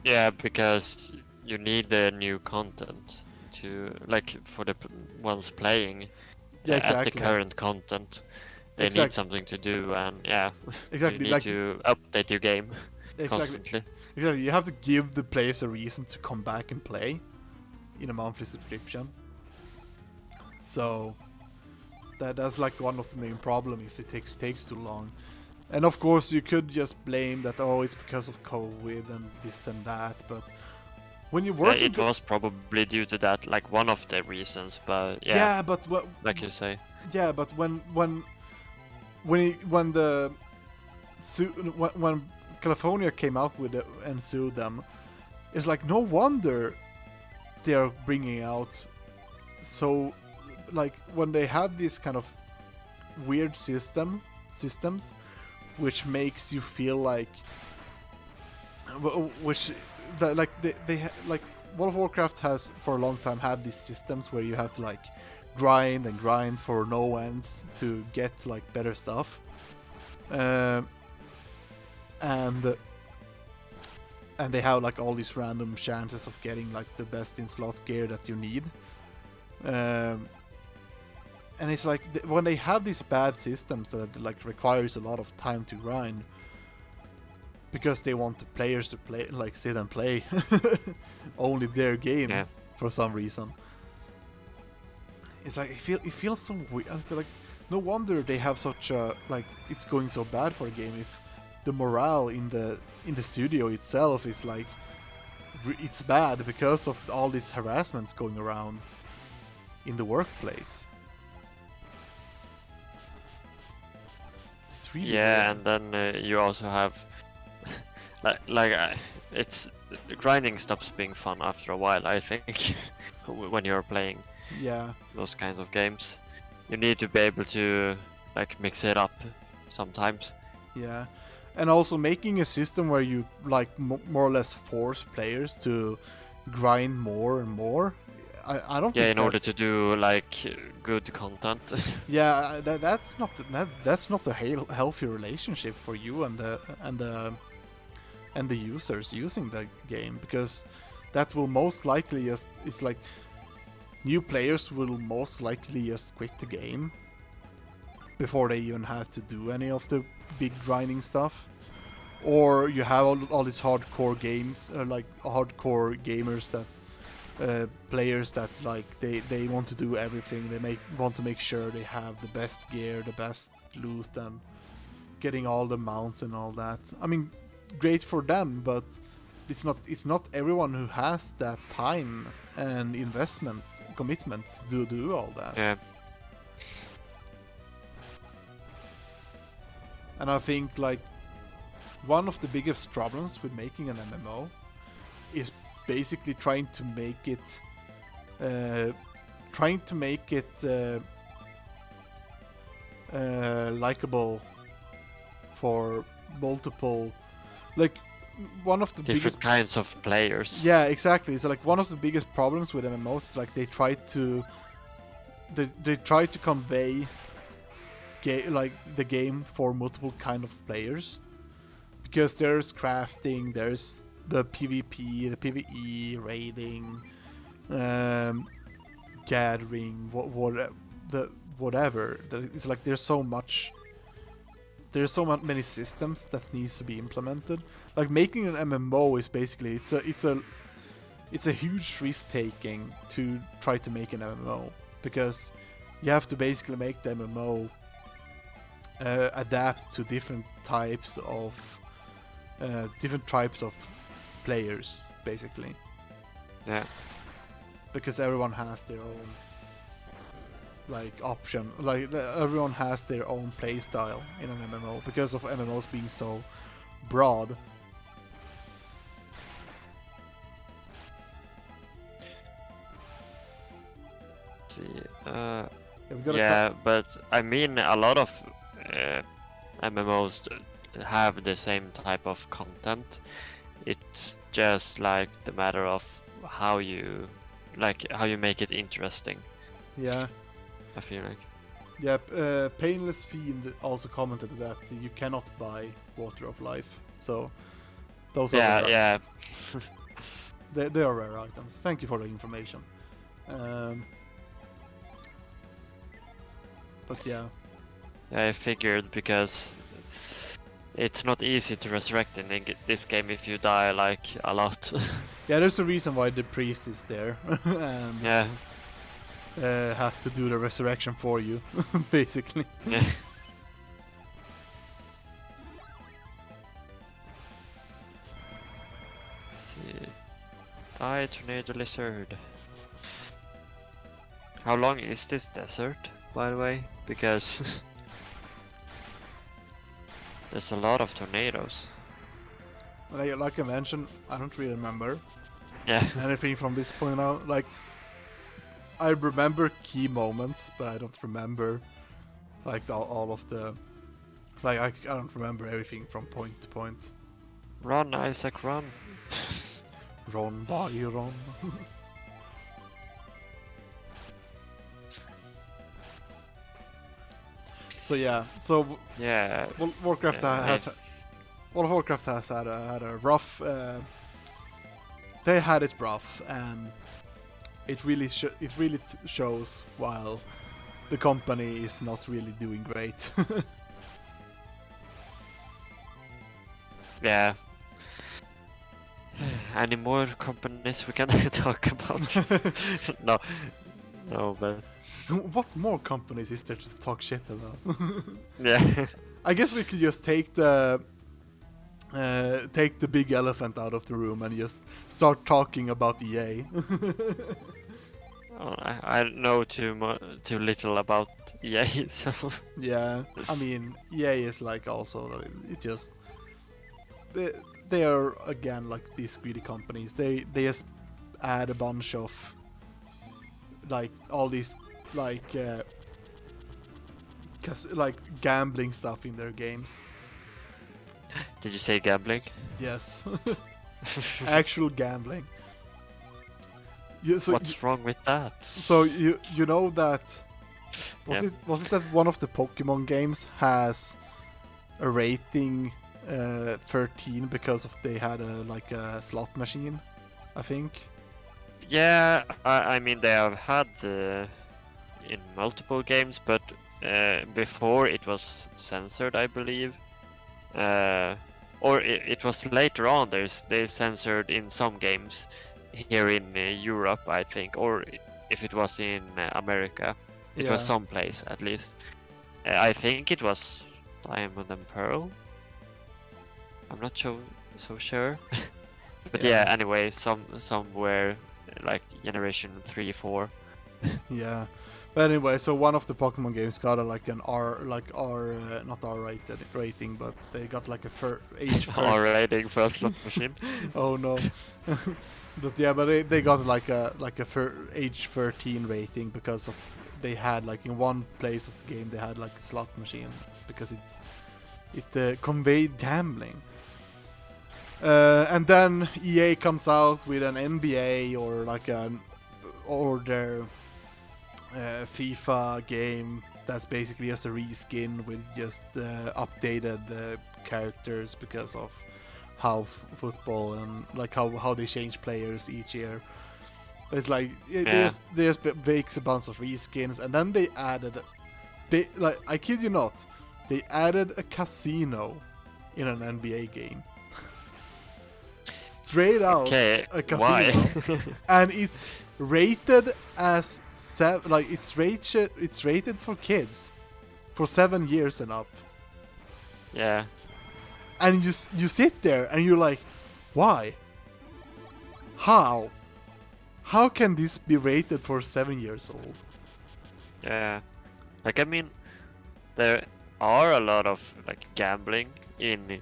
Yeah, because you need the new content to, like, for the ones playing. Yeah, At the exactly. current content, they need something to do, and yeah, Exactly, you need to update your game constantly. Exactly, you have to give the players a reason to come back and play in a monthly subscription. So that's like one of the main problem if it takes too long. And of course you could just blame that, oh, it's because of COVID and this and that, but when you work, it was probably due to that, like one of the reasons, but yeah. Yeah, but like you say. Yeah, but when California came out with it and sued them, it's like no wonder they're bringing out. So, like when they have these kind of weird systems, which makes you feel like, like World of Warcraft has for a long time had these systems where you have to like grind and grind for no ends to get like better stuff, and they have like all these random chances of getting like the best in slot gear that you need, and it's like when they have these bad systems that like requires a lot of time to grind because they want the players to play, like sit and play only their game for some reason. It's like it feels so weird. Like no wonder they have such a like it's going so bad for a game if the morale in the studio itself is like it's bad because of all these harassments going around in the workplace. It's really weird. And then you also have it's grinding stops being fun after a while, I think. When you're playing those kinds of games, you need to be able to like mix it up sometimes. Yeah, and also making a system where you like more or less force players to grind more and more. I don't. Yeah, in order to do like good content. Yeah, that's not a healthy relationship for you and the users using the game, because that will most likely just, it's like new players will most likely just quit the game before they even have to do any of the big grinding stuff. Or you have all these hardcore games, like hardcore gamers that players that like they want to do everything. They want to make sure they have the best gear, the best loot, and getting all the mounts and all that. I mean, great for them, but it's not everyone who has that time and commitment to do all that. Yeah. And I think like one of the biggest problems with making an MMO is basically trying to make it likable for multiple, like one of the different biggest kinds of players. Yeah, exactly. So like one of the biggest problems with MMOs is like they try to convey like the game for multiple kind of players, because there's crafting, there's the PvP, the PvE, raiding, gathering, whatever. It's like there's so many systems that needs to be implemented. Like making an MMO is basically it's a huge risk taking to try to make an MMO, because you have to basically make the MMO adapt to different types of players, basically. Yeah. Because everyone has their own like option, like everyone has their own play style in an MMO because of MMOs being so broad. Let's see. But I mean, a lot of MMOs have the same type of content. It's just like the matter of how you make it interesting. Yeah. I feel like. Yeah, Painless Fiend also commented that you cannot buy Water of Life, so those are rare. Yeah. They are rare items. Thank you for the information. But yeah. I figured because it's not easy to resurrect in this game if you die like a lot. Yeah, there's a reason why the priest is there, and Yeah. has to do the resurrection for you, basically. Yeah. Die, tornado lizard. How long is this desert, by the way? Because there's a lot of tornadoes. Like I mentioned, I don't really remember Yeah. anything from this point out. Like, I remember key moments, but I don't remember like all of the. Like, I don't remember everything from point to point. Run, Isaac, run. Run, boy, run. So yeah, Yeah. Warcraft Yeah, has World of Warcraft has had a rough. They had it rough, and it really shows while the company is not really doing great. Yeah. Any more companies we can talk about? No, but What more companies is there to talk shit about? yeah. I guess we could just take the big elephant out of the room and just start talking about EA. Oh, I know too little about EA, so Yeah, I mean EA is like also it just they are again like these greedy companies. They just add a bunch of like all these like like gambling stuff in their games. Did you say gambling? Yes, actual gambling. What's wrong with that? So you know that Yeah. was it that one of the Pokemon games has a rating 13 because of they had a slot machine, I think. Yeah, I mean they have had in multiple games, but before it was censored, I believe. Or it was later on. They censored in some games here in Europe, I think, or if it was in America, it was someplace at least. I think it was Diamond and Pearl. I'm not so sure, but yeah. Anyway, somewhere like generation 3, 4. Yeah. But anyway, so one of the Pokemon games got an R, not R rated rating, but they got like a age R rating for a slot machine. Oh no. But yeah, but they got like a age 13 rating because of they had like in one place of the game they had like a slot machine because it conveyed gambling. And then EA comes out with an NBA or like their FIFA game that's basically just a reskin with just updated characters because of how football and like how they change players each year. It's like they just makes a bunch of reskins, and then they added I kid you not, they added a casino in an NBA game. Straight out a casino. Why? And it's rated as it's rated for kids for 7 years and up. Yeah. And you sit there and you're like, why? How can this be rated for 7 years old? Yeah. Like I mean, there are a lot of like gambling in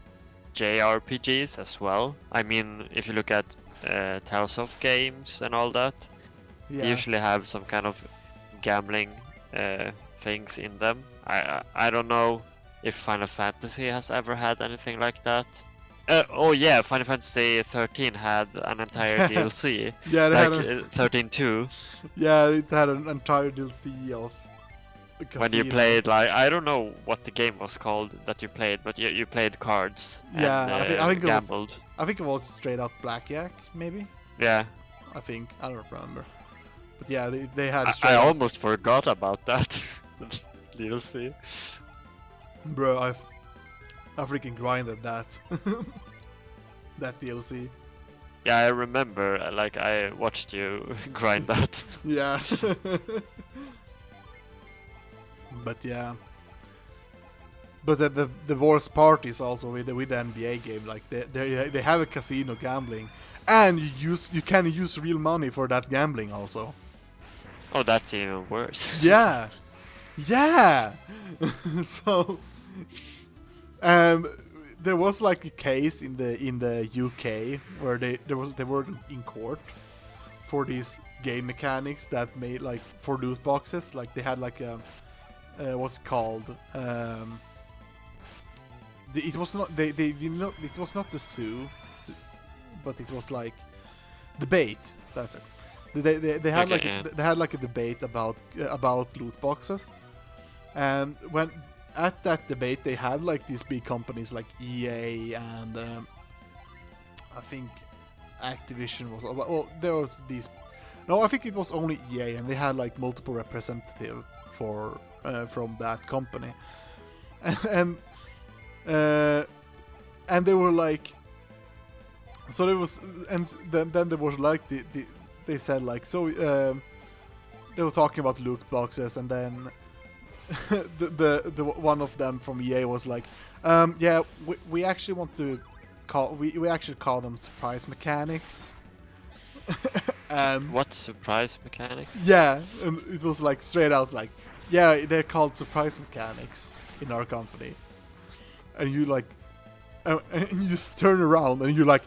JRPGs as well. I mean, if you look at Tales of games and all that, they usually have some kind of gambling things in them. I don't know if Final Fantasy has ever had anything like that. Oh yeah, Final Fantasy 13 had an entire DLC. Yeah, they like had a, 13.2. yeah, it had an entire DLC of a casino. When you played, like, I don't know what the game was called that you played, but you played cards Yeah, and I think gambled. I think it was straight up blackjack, maybe. Yeah. I think I don't remember, but yeah, they had I straight up. almost forgot about that DLC. Bro, I freaking grinded that that DLC. Yeah, I remember. Like, I watched you grind that. Yeah. But yeah. But the worst part is also with the NBA game, like they have a casino gambling, and you can use real money for that gambling also. Oh, that's even worse. Yeah, yeah. So, there was like a case in the UK where they were in court for these game mechanics that made, like, for loot boxes, like they had like a what's it called, it was not it was not the zoo, but it was like debate. That's it. They had Okay, they had like a debate about loot boxes, and when at that debate they had like these big companies like EA and I think Activision was, well, there was these, no, I think it was only EA, and they had like multiple representatives for from that company, and they were like, so there was, and then there was like they said like, so they were talking about loot boxes, and then the one of them from EA was like, yeah, we actually want to we actually call them surprise mechanics. And What surprise mechanics? yeah, and it was like straight out like, yeah, they're called surprise mechanics in our company. And you like, and you just turn around and you're like,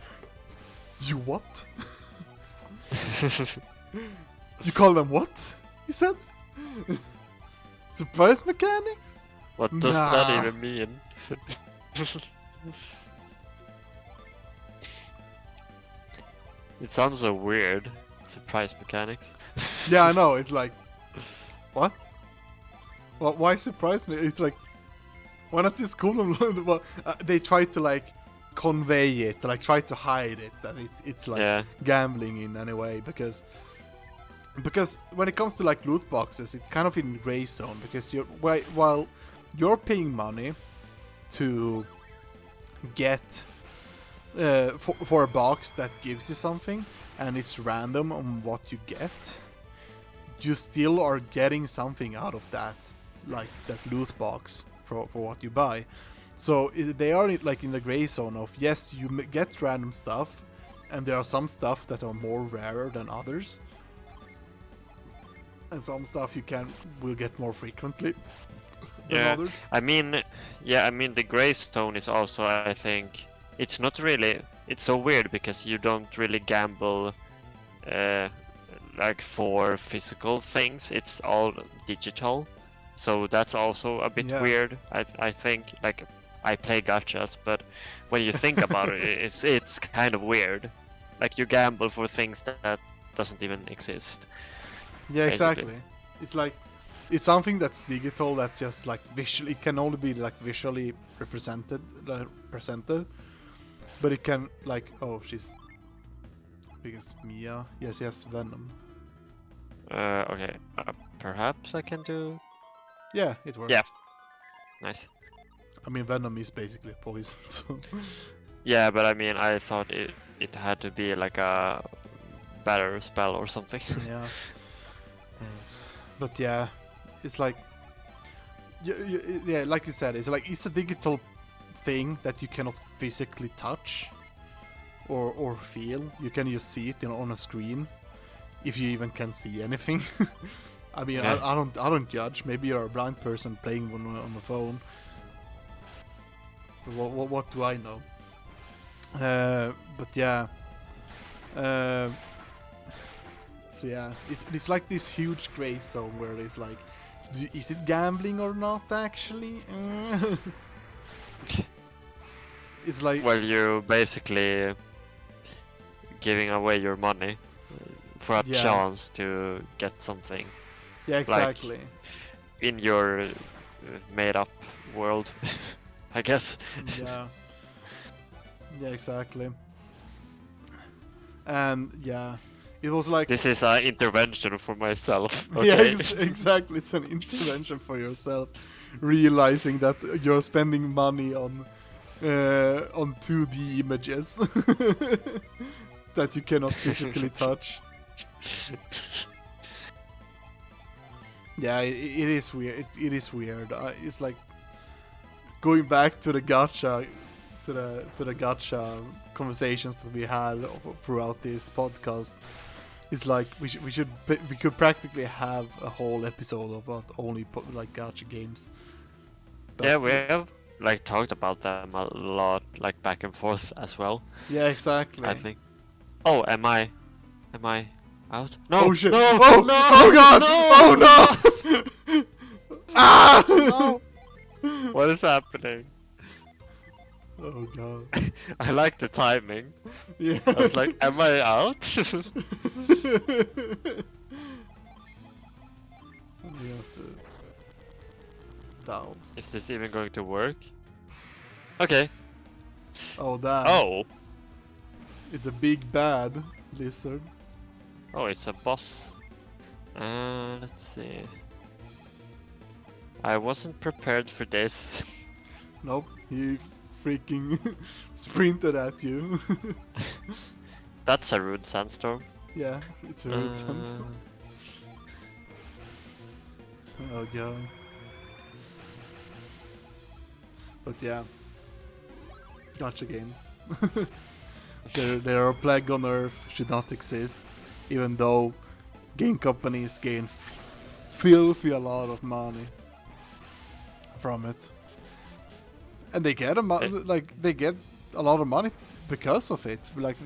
you what? You call them what? You said? Surprise mechanics? What does that Nah. even mean? It sounds so weird. Surprise mechanics. Yeah, I know. It's like, what? Well, why surprise me? It's like, why not just call them? Well, they try to like convey it, like try to hide it, that it's like Yeah. gambling in any way, because when it comes to like loot boxes, it's kind of in gray zone, because while you're paying money to get for a box that gives you something, and it's random on what you get, you still are getting something out of that, like that loot box for what you buy. So they are like in the gray zone of, yes, you get random stuff, and there are some stuff that are more rarer than others, and some stuff you will get more frequently than Yeah. others. I mean, yeah, I mean the gray zone is also, I think, it's not really, it's so weird because you don't really gamble like for physical things, it's all digital. So that's also a bit Yeah. weird. I think, like, I play gachas, but when you think about it, it's kind of weird. Like, you gamble for things that doesn't even exist. Yeah, basically. exactly. It's like, it's something that's digital, that's just like visually, it can only be like visually presented, but it can like, oh, she's, because Mia, yes, yes, Venom. Okay, perhaps I can do. Yeah, it works. Yeah. Nice. I mean, Venom is basically poison, so. Yeah, but I mean, I thought it had to be like a better spell or something. Yeah. But yeah, it's like, yeah, like you said, it's like, it's a digital thing that you cannot physically touch or feel. You can just see it on a screen, if you even can see anything. I mean, Yeah. I don't judge. Maybe you're a blind person playing on the phone. But what do I know? But yeah. So yeah, it's like this huge gray zone where it's like, is it gambling or not actually? it's like Well, you basically giving away your money for a Yeah. chance to get something yeah, exactly. in your made up world, I guess. Yeah. Yeah, exactly. And yeah, it was like This is an intervention for myself. yeah, Okay. exactly. It's an intervention for yourself, realizing that you're spending money on 2D images that you cannot physically touch. Yeah, it is weird. It is weird. It's like going back to the gacha, to the gacha conversations that we had throughout this podcast. It's like we could practically have a whole episode about only like gacha games. But, Yeah, we have like talked about them a lot, like back and forth as well. yeah, exactly. I think. Oh, am I out? No! Oh shit! No! Oh, No! oh god! No! Oh no! Ah! No! What is happening? Oh god! I like the timing. Yeah. I was like, am I out? We have to douse. Is this even going to work? Okay. Oh damn! Oh! It's a big bad lizard. Oh, it's a boss. Let's see. I wasn't prepared for this. Nope, he freaking sprinted at you. That's a Rude Sandstorm. Yeah, it's a Rude Sandstorm. Oh god. But yeah, gacha games. They're a plague on Earth, should not exist, even though game companies gain filthy a lot of money from it, and they get they get a lot of money because of it. Like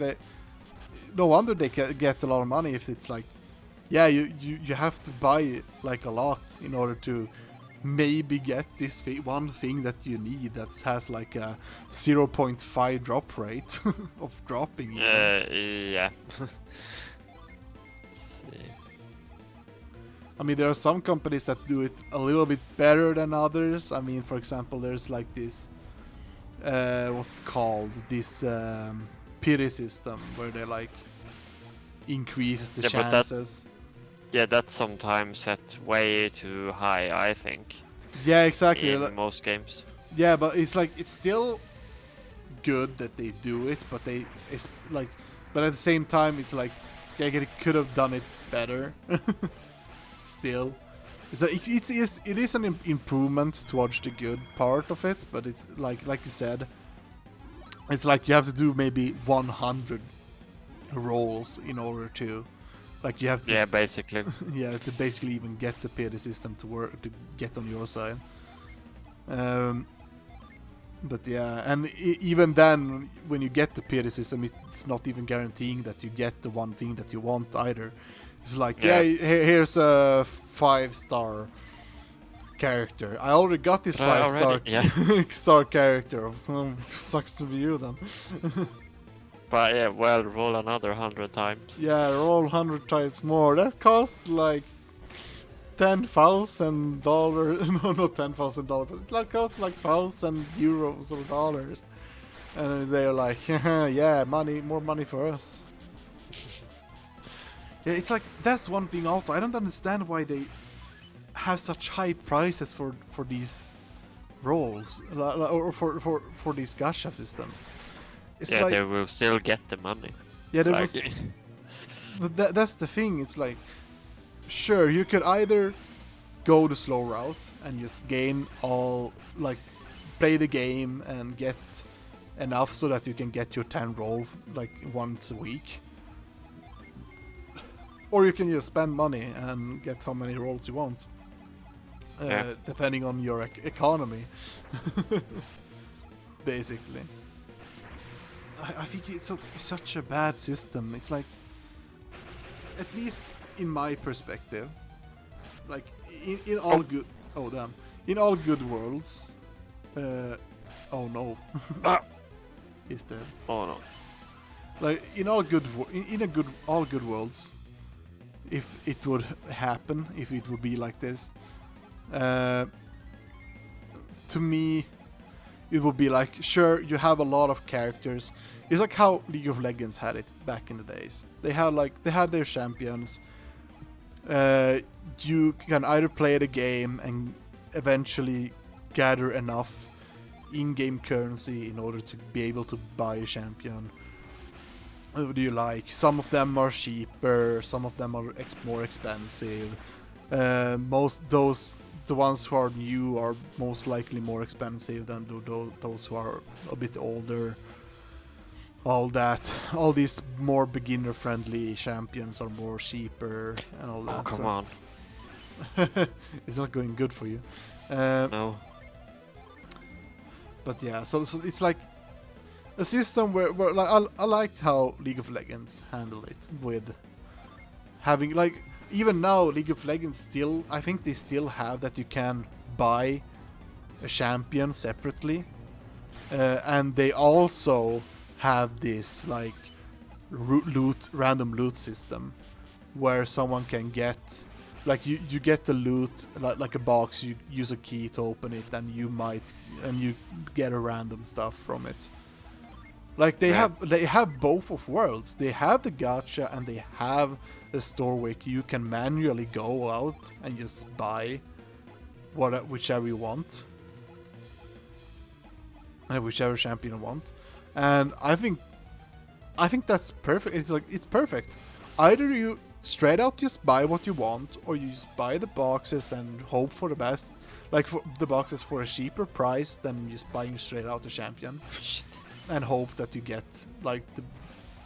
no wonder they get a lot of money if it's like, yeah, you have to buy like a lot in order to maybe get this one thing that you need that has like a 0.5 drop rate of dropping. Yeah. Let's see. I mean, there are some companies that do it a little bit better than others. I mean, for example, there's like this, what's it called, this pity system where they like increases the chances. Yeah, that's sometimes set way too high, I think. Yeah, exactly. In most games. Yeah, but it's like it's still good that they do it, but but at the same time, it's like they could have done it better. Still, it is an improvement towards the good part of it, but it's like you said, it's like you have to do maybe 100 rolls in order to. Like you have to, yeah, basically. yeah, to basically even get the pity system to work, to get on your side. But yeah, and even then, when you get the pity system, it's not even guaranteeing that you get the one thing that you want either. It's like, yeah, here's a 5-star character. I already got this 5-star star character. Sucks to be you then. But yeah, well, roll another 100 times. Yeah, roll 100 times more. That costs like $10,000. No, not $10,000. It costs like €1,000 or dollars. And they're like, yeah, money, more money for us. Yeah, it's like that's one thing. Also, I don't understand why they have such high prices for these rolls or for these gacha systems. It's yeah, like, they will still get the money. Yeah, but that's the thing. It's like, sure, you could either go the slow route and just gain all, like, play the game and get enough so that you can get your 10 roll like once a week, or you can just spend money and get how many rolls you want, depending on your economy. Basically. I think it's such a bad system. It's like, at least in my perspective, like in all good. Oh damn! In all good worlds. Oh no! is the Oh no. like in all good worlds, if it would happen, if it would be like this, to me, it would be like, sure, you have a lot of characters. It's like how League of Legends had it back in the days. They had their champions. You can either play the game and eventually gather enough in-game currency in order to be able to buy a champion. What do you like? Some of them are cheaper, some of them are more expensive. The ones who are new are most likely more expensive than those who are a bit older. All these more beginner-friendly champions are more cheaper and all that. Oh, come on. It's not going good for you. No. But yeah, so it's like a system where like, I liked how League of Legends handled it with having like, even now League of Legends I think they still have that you can buy a champion separately, and they also have this like random loot system where someone can get like you get the loot like a box, you use a key to open it, and you get a random stuff from it. Like they have both of worlds. They have the gacha and they have the store where you can manually go out and just buy whichever you want, and whichever champion you want. And I think that's perfect. It's perfect. Either you straight out just buy what you want, or you just buy the boxes and hope for the best. Like for the boxes for a cheaper price than just buying straight out a champion, and hope that you get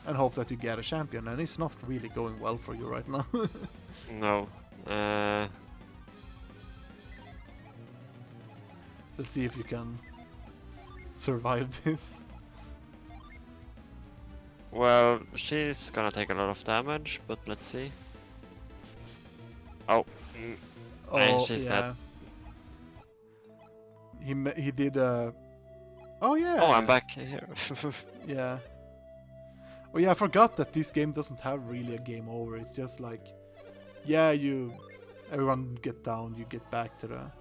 a champion. And it's not really going well for you right now. No. Let's see if you can survive this. Well, she's gonna take a lot of damage, but let's see. Oh. And she's dead. He did oh yeah. Oh, I'm back here. Yeah. Oh yeah, I forgot that this game doesn't have really a game over. It's just like, yeah, everyone get down, you get back to the...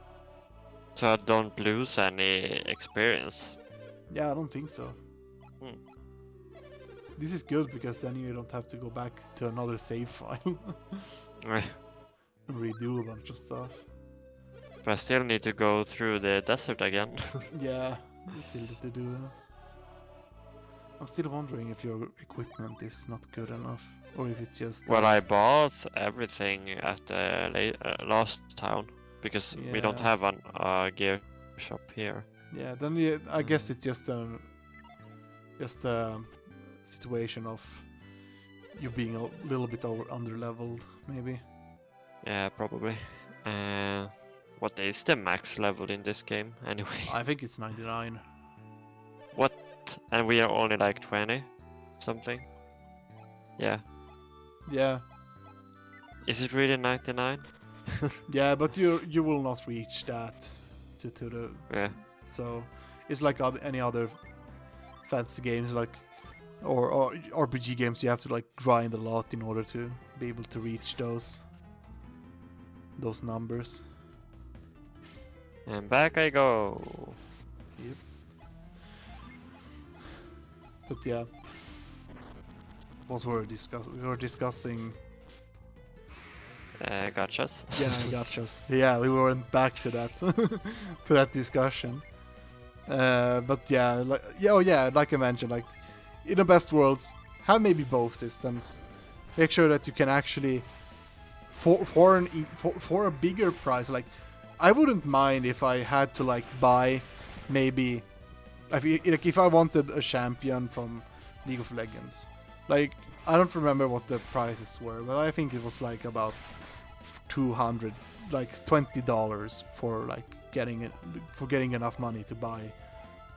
So I don't lose any experience. Yeah, I don't think so. Hmm. This is good because then you don't have to go back to another save file. Redo a bunch of stuff. But I still need to go through the desert again. Yeah, you still need to do that. I'm still wondering if your equipment is not good enough, or if it's just... Well, I bought everything at the last town, because we don't have a gear shop here. Yeah, then I guess it's just a situation of you being a little bit under-leveled, maybe. Yeah, probably. What is the max level in this game, anyway? I think it's 99. What? And we are only like 20 something? Yeah. Yeah. Is it really 99? Yeah, but you will not reach that to the... Yeah. So it's like any other fantasy games, like or RPG games. You have to like grind a lot in order to be able to reach those numbers. And back I go. Yep. But yeah, what were we discussing? We were discussing gotchas. Yeah, gotchas. Yeah, we went back to that to that discussion. But yeah, like I mentioned, like in the best worlds, have maybe both systems. Make sure that you can actually for a bigger price. Like, I wouldn't mind if I had to like buy maybe if I wanted a champion from League of Legends. Like, I don't remember what the prices were, but I think it was like about $200, like $20 for like getting enough money to buy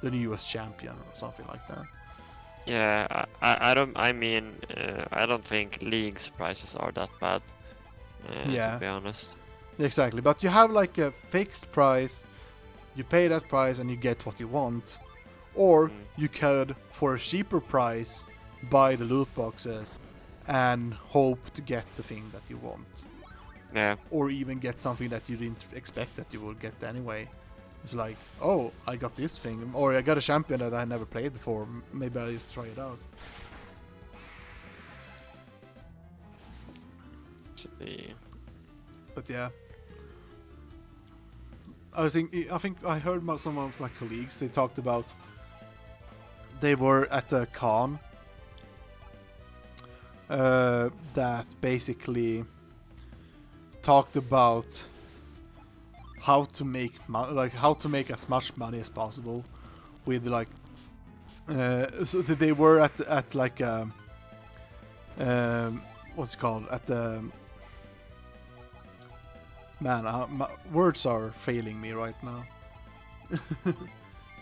the newest champion or something like that. Yeah, I don't think League's prices are that bad. To be honest. Exactly, but you have like a fixed price. You pay that price and you get what you want. Or you could, for a cheaper price, buy the loot boxes and hope to get the thing that you want. Yeah. Or even get something that you didn't expect that you would get anyway. It's like, oh, I got this thing, or I got a champion that I never played before. Maybe I'll just try it out. But yeah, I think I heard about some of my colleagues. They talked about they were at a con that basically talked about how to make how to make as much money as possible with like so that they were at like what's it called, at the man, my words are failing me right now.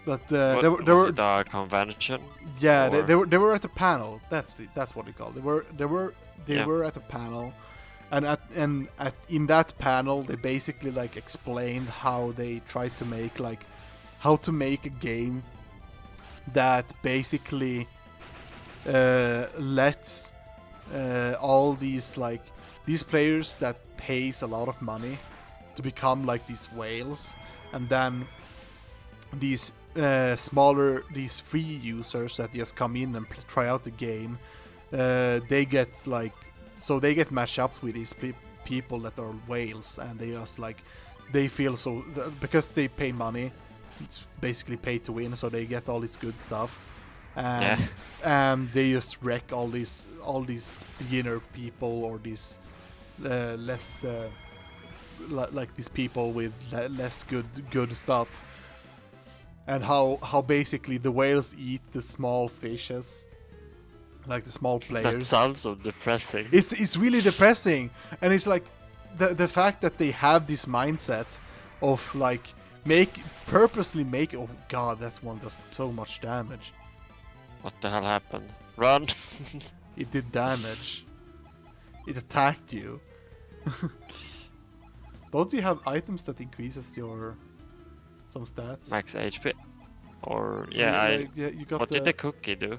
But What, there was were it a convention? yeah, or- they were at a panel. That's what they call it. They Yeah. were at a panel, and in that panel they basically like explained how they tried to make how to make a game that basically lets all these players that pays a lot of money to become like these whales, and then these these free users that just come in and try out the game, they get matched up with these people that are whales, and they just they feel so because they pay money. It's basically pay to win, so they get all this good stuff, and they just wreck all these beginner people, or these less like these people with less good stuff. And how basically the whales eat the small fishes, like the small That players. sounds so depressing. It's really depressing, and it's like the fact that they have this mindset of purposely make. Oh god, that one does so much damage. What the hell happened? Run! It did damage. It attacked you. Don't you have items that increases your some stats? Max HP. Or yeah, you got what did the cookie do?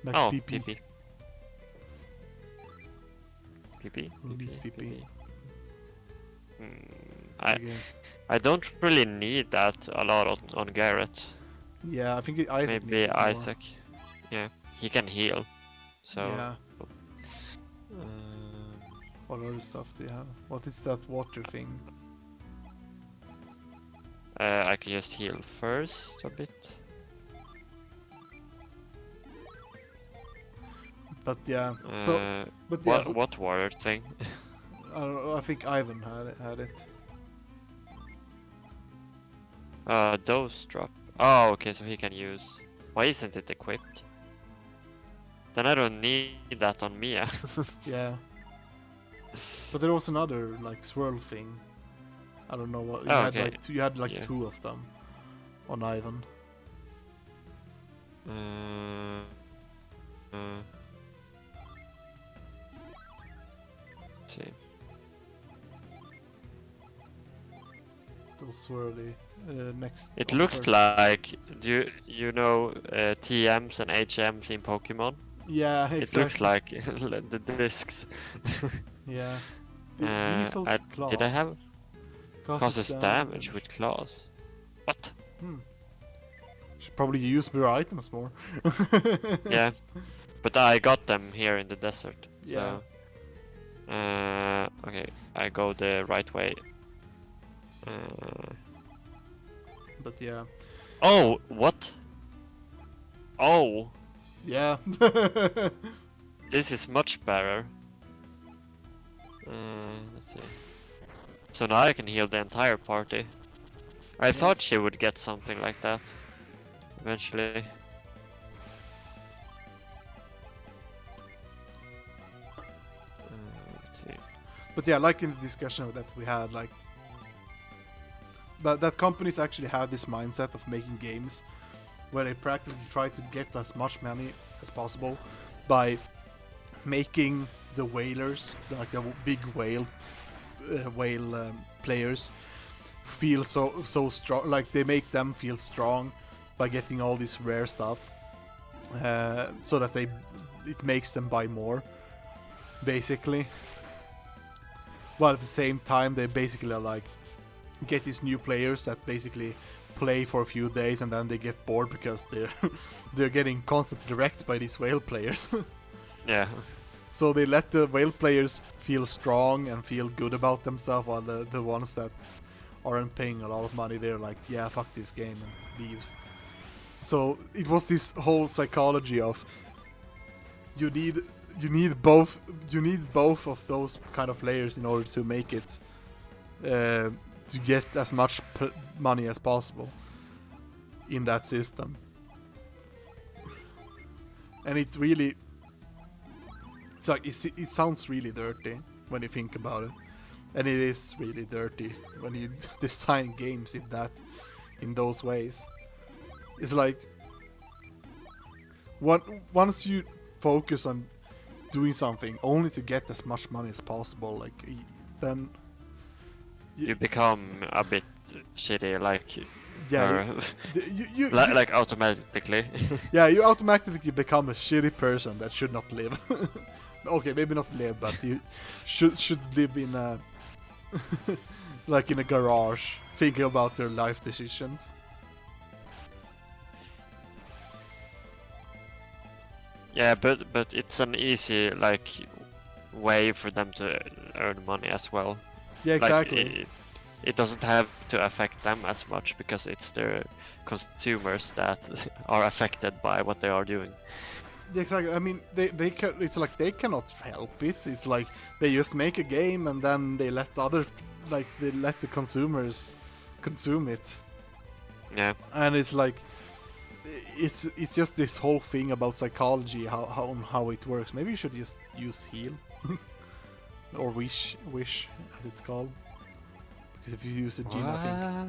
max Oh, PP. PP. PP. Release PP. I I don't really need that a lot on Garrett. Yeah, I think Isaac needs Maybe it more. Isaac. Yeah, he can heal. So. Yeah. What other stuff do you have? What is that water thing? I can just heal first a bit. But yeah, so but yeah, What water thing? I don't know, I think Ivan had it. Dose drop. Oh, okay, so he can use. Why isn't it equipped? Then I don't need that on Mia. Yeah. But there was another swirl thing. I don't know what you Oh, had. okay. You had Yeah. 2 of them on Ivan. Let's see. Those swirly next. It on looks first. like you know TMs and HMs in Pokemon. Yeah, exactly. It looks like the discs. Yeah. Did I have causes damage with claws? What? Should probably use your items more. Yeah, but I got them here in the desert. Yeah. So, okay, I go the right way. But yeah. Oh, what? Oh, Yeah. this is much better. Let's see. So now I can heal the entire party. I thought she would get something like that eventually. Let's see. But yeah, like in the discussion that we had, but that companies actually have this mindset of making games where they practically try to get as much money as possible by making the whalers, like the big whale players, feel so strong. Like they make them feel strong by getting all this rare stuff, so that it makes them buy more, basically. But at the same time, they basically are like get these new players that basically play for a few days and then they get bored because they're getting constantly wrecked by these whale players. Yeah. So they let the whale players feel strong and feel good about themselves, while the ones that aren't paying a lot of money, they're like, yeah, fuck this game, and leaves. So it was this whole psychology of you need both of those kind of layers in order to make it to get as much money as possible in that system. And it really, it's like it sounds really dirty when you think about it, and it is really dirty when you design games in those ways. It's like once you focus on doing something only to get as much money as possible, like then you become a bit shitty, like yeah, like automatically. Yeah, you automatically become a shitty person that should not live. Okay, maybe not live, but you should live in a like in a garage, thinking about their life decisions. Yeah, but it's an easy like way for them to earn money as well. Yeah, exactly. Like, it doesn't have to affect them as much because it's their consumers that are affected by what they are doing. Yeah, exactly. I mean, they can. It's like they cannot help it. It's like they just make a game and then they let they let the consumers consume it. Yeah. And it's like it's just this whole thing about psychology, how it works. Maybe you should just use heal or wish as it's called. Because if you use a gene, I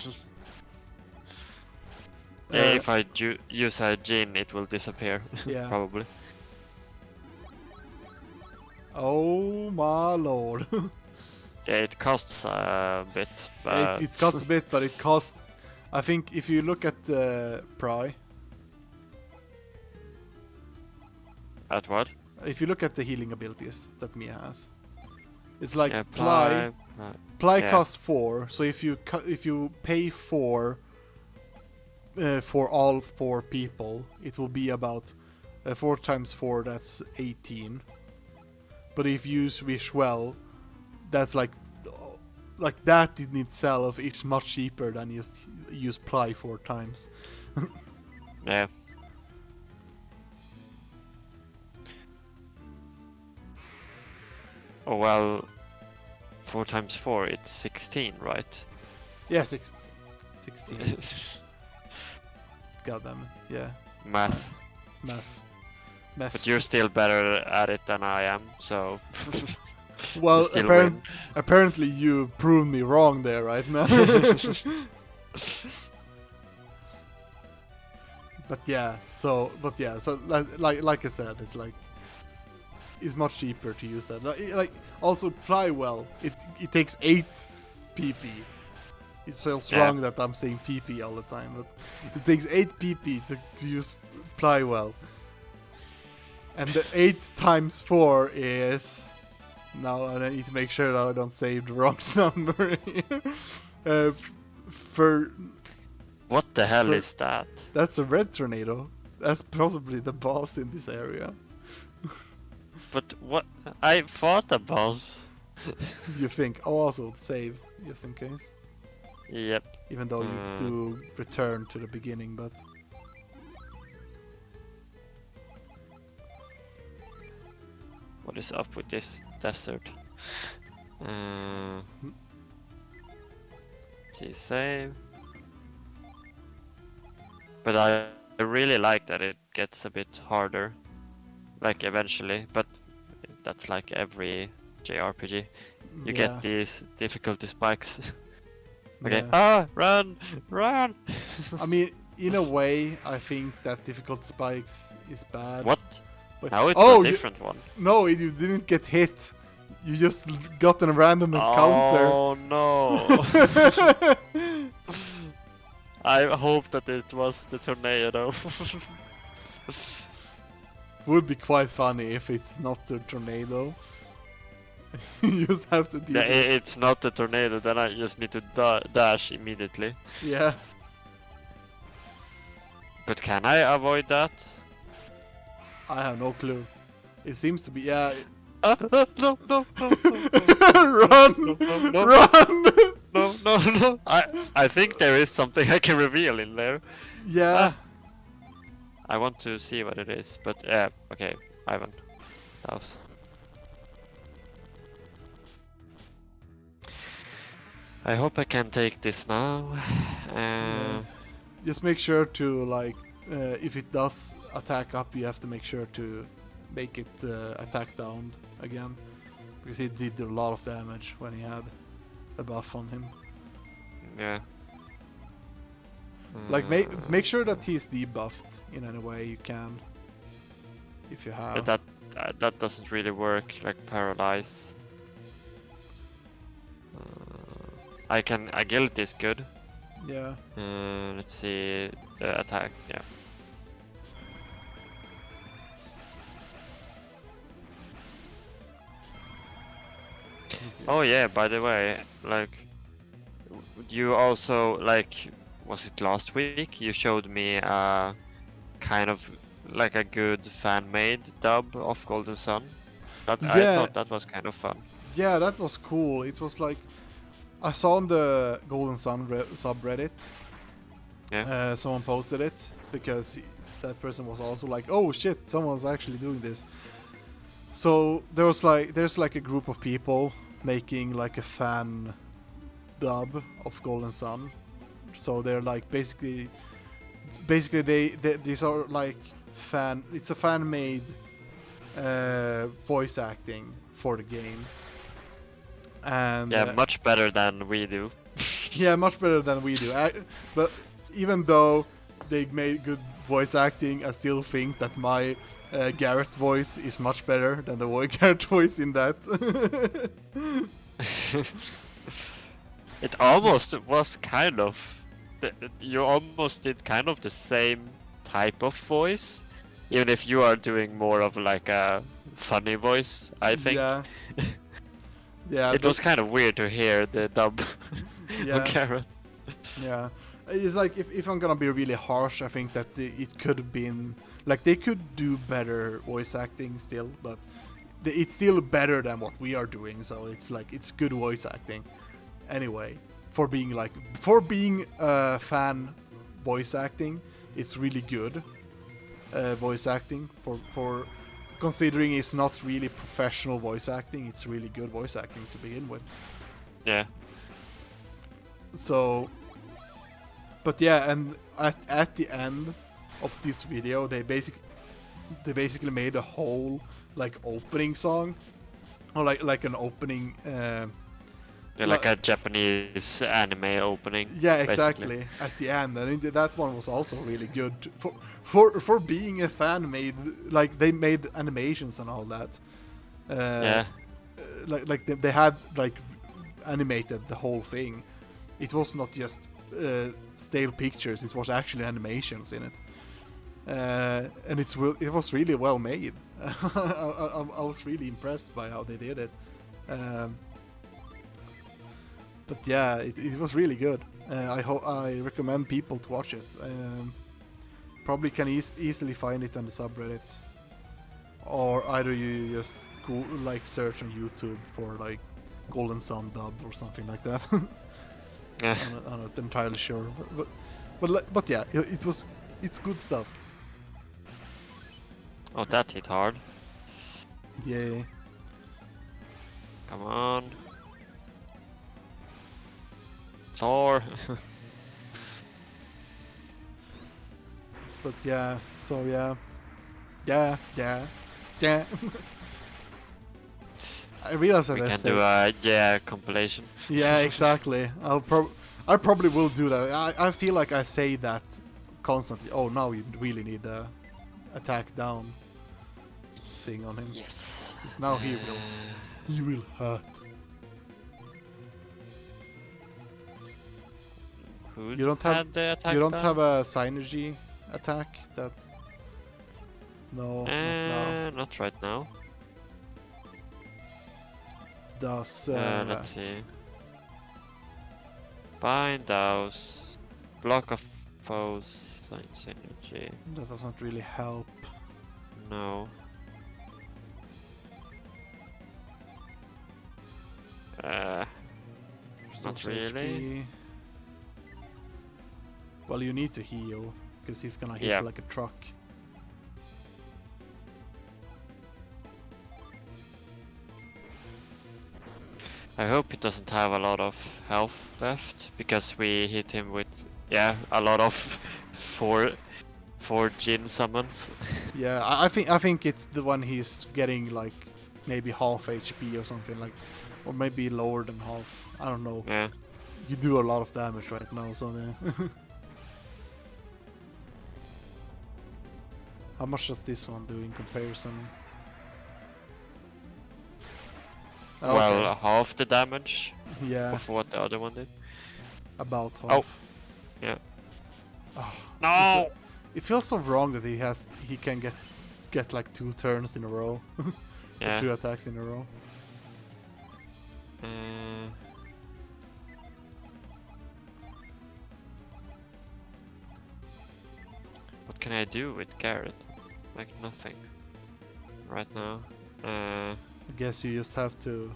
think. Yeah, if I use a gene, it will disappear. Yeah. Probably. Oh my lord. Yeah, it costs a bit, but it costs a bit, but it costs. I think if you look at Pry. At what? If you look at the healing abilities that Mia has, it's like Yeah, Ply yeah. costs 4. So if you pay 4 for all 4 people, it will be about 4 times 4. That's 18. But if you use Wish Well, that's like that in itself is much cheaper than just use Ply 4 times. Yeah. Oh well, 4 times 4, it's 16, right? Yeah, 16. God damn it. Yeah. Math. Math. But you're still better at it than I am, so... Well, still win. apparently you proved me wrong there right now. But yeah, so like I said, it's like it's much cheaper to use that. Like also Ply Well, it takes 8 PP. It feels wrong that I'm saying PP all the time, but it takes 8 PP to use Ply Well. And the 8 times 4 is... Now I need to make sure that I don't say the wrong number here. What the hell is that? That's a red tornado. That's possibly the boss in this area. But what? I fought a boss. You think? Oh, also save, just in case. Yep. Even though you do return to the beginning, but... What is up with this desert? Save. But I really like that it gets a bit harder, like eventually, but that's like every JRPG. You get these difficulty spikes. Okay, run! I mean, in a way, I think that difficult spikes is bad. What? But now it's a different one. No, you didn't get hit. You just got a random encounter. Oh no! I hope that it was the tornado. Would be quite funny if it's not the tornado. You just have to deal Yeah, with it. it's not the tornado, then I just need to dash immediately. Yeah. But can I avoid that? I have no clue. It seems to be, yeah. No, no, no, no, Run! no, no, Run! no, no, no. I think there is something I can reveal in there. Yeah. I want to see what it is, but yeah, okay, Ivan. That was... I hope I can take this now. Just make sure to, like, if it does attack up, you have to make sure to make it attack down again. Because he did a lot of damage when he had a buff on him. Yeah. Like, make sure that he's debuffed in any way you can. If you have. But that doesn't really work, like paralyze. Agility is good. Yeah. Let's see the attack. Yeah. Oh yeah. By the way, like you also like was it last week? You showed me kind of like a good fan-made dub of Golden Sun. That I Yeah. thought that was kind of fun. Yeah, that was cool. It was like I saw on the Golden Sun subreddit. Yeah. Someone posted it because that person was also like, "Oh shit, someone's actually doing this." So there's like a group of people making like a fan dub of Golden Sun. So they're like basically these are like it's a fan made voice acting for the game. And Yeah, much better than we do. yeah, much better than we do. But even though they made good voice acting, I still think that my Garrett voice is much better than the Garrett voice in that. It almost was kind of... You almost did kind of the same type of voice, even if you are doing more of like a funny voice, I think. Yeah. Yeah. It was kind of weird to hear the dub Yeah. of Garrett. Yeah. It's like, if I'm gonna be really harsh, I think that it could have been... Like, they could do better voice acting still, but it's still better than what we are doing, so it's like, it's good voice acting. Anyway, for being fan voice acting, it's really good voice acting. For considering it's not really professional voice acting, it's really good voice acting to begin with. Yeah. So, but yeah, and at the end of this video, they basically made a whole like opening song, or like an opening. Yeah, like a Japanese anime opening. Yeah, exactly. Basically. At the end, and that one was also really good for being a fan made. Like, they made animations and all that. Yeah. Like they had like animated the whole thing. It was not just stale pictures. It was actually animations in it. And it was really well made. I was really impressed by how they did it. But yeah, it was really good. I recommend people to watch it. Probably can easily find it on the subreddit, or either you just go like search on YouTube for like Golden Sun dub or something like that. Yeah. I'm not entirely sure, but yeah, it's good stuff. Oh, that hit hard. Yeah. Come on. Thor. But yeah, so yeah. I realize that We I can said, do a yeah compilation. yeah, exactly. I probably will do that. I feel like I say that constantly. Oh, now you really need the attack down thing on him. Yes. Because now he will hurt. Who You don't have had the attack? you don't down? have a synergy attack that. No, not now. Not right now. Does Let's see. Bind those. Block of foes. Synergy. that doesn't really help. No. Not Resource really. HP. Well, you need to heal because he's gonna hit Yeah. like a truck. I hope he doesn't have a lot of health left because we hit him with a lot of four Jin summons. Yeah, I think it's the one he's getting like maybe half HP or something like, or maybe lower than half. I don't know. Yeah. You do a lot of damage right now, so yeah. How much does this one do in comparison? Okay. Well, half the damage Yeah, of what the other one did. about half. Oh. Yeah. Oh, No. it feels so wrong that he can get like 2 turns in a row, or Yeah. 2 attacks in a row. What can I do with Garrett? Like nothing. Right now. I guess you just have to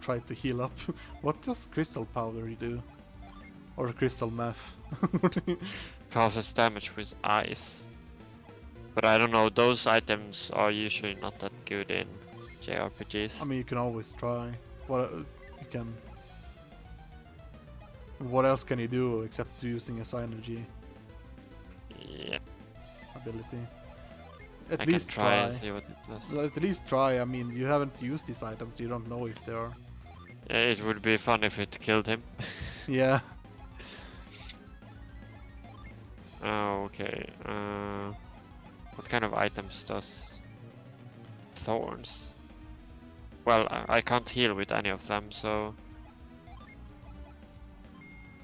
try to heal up. What does crystal powder do? Or crystal meth? Causes damage with ice. But I don't know, those items are usually not that good in JRPGs. I mean, you can always try. What you can. What else can you do except using a synergy Yeah, ability? I At can least try and see what it does. Well, at least try. I mean, you haven't used these items. You don't know if they are. Yeah, it would be fun if it killed him. Yeah. Oh, okay. What kind of items does thorns? Well, I can't heal with any of them, so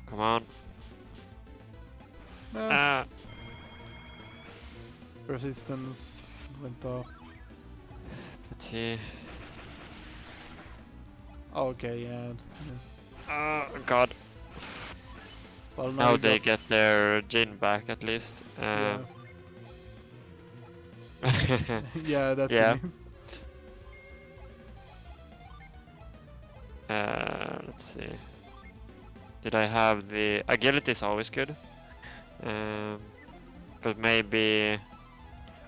come on. Ah, Resistance went up. let's see. Oh, okay, yeah. Oh God. Well, Now you they got- get their Jin back at least. Yeah. Yeah, that. Yeah. too. Let's see. Did I have the agility is always good, but maybe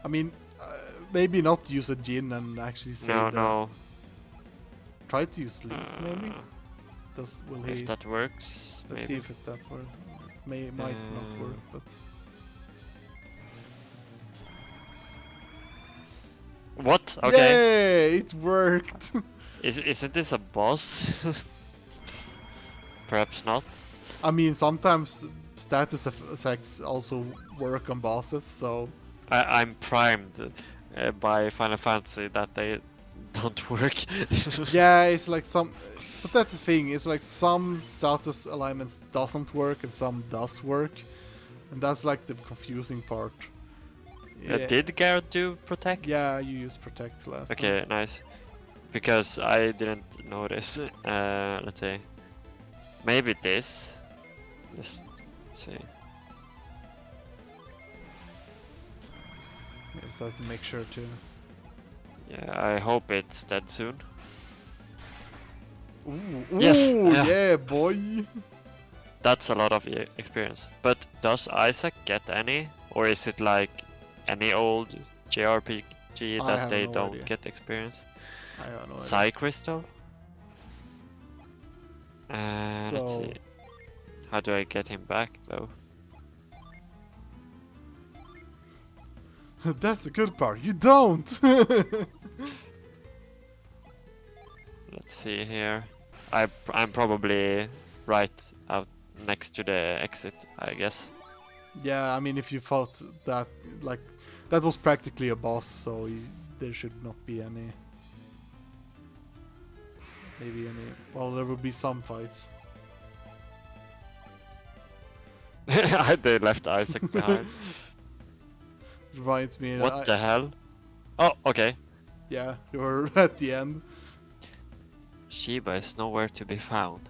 I mean, maybe not use a Jin and actually save no, the- no. Try to use sleep, maybe. Will he? If that works, Let's see maybe. if that works. Might not work, but What? Okay. yay! It worked. Isn't this a boss? Perhaps not. I mean, sometimes status effects also work on bosses, so I'm primed by Final Fantasy that they don't work. yeah, it's like some. But that's the thing. It's like some status alignments doesn't work and some does work, and that's like the confusing part. Did Garrett do protect? Yeah, you used protect last time. Okay, nice. Because I didn't notice. Let's see. Maybe this. Let's see. Just have to make sure to. Yeah, I hope it's dead soon. Ooh, Yes, ooh, yeah. yeah, boy. That's a lot of experience. But does Isaac get any? Or is it like any old JRPG I that have they no don't idea. get experience? I don't know. Psy Crystal? Let's So- see. How do I get him back though? That's the good part. You don't. Let's see here. I'm probably right out next to the exit, I guess. Yeah, I mean, if you thought that, like, that was practically a boss, so there should not be any. Maybe any. Well, there will be some fights. They left Isaac behind. Reminds me. What the hell? Oh, okay. Yeah, you're at the end. Sheba is nowhere to be found.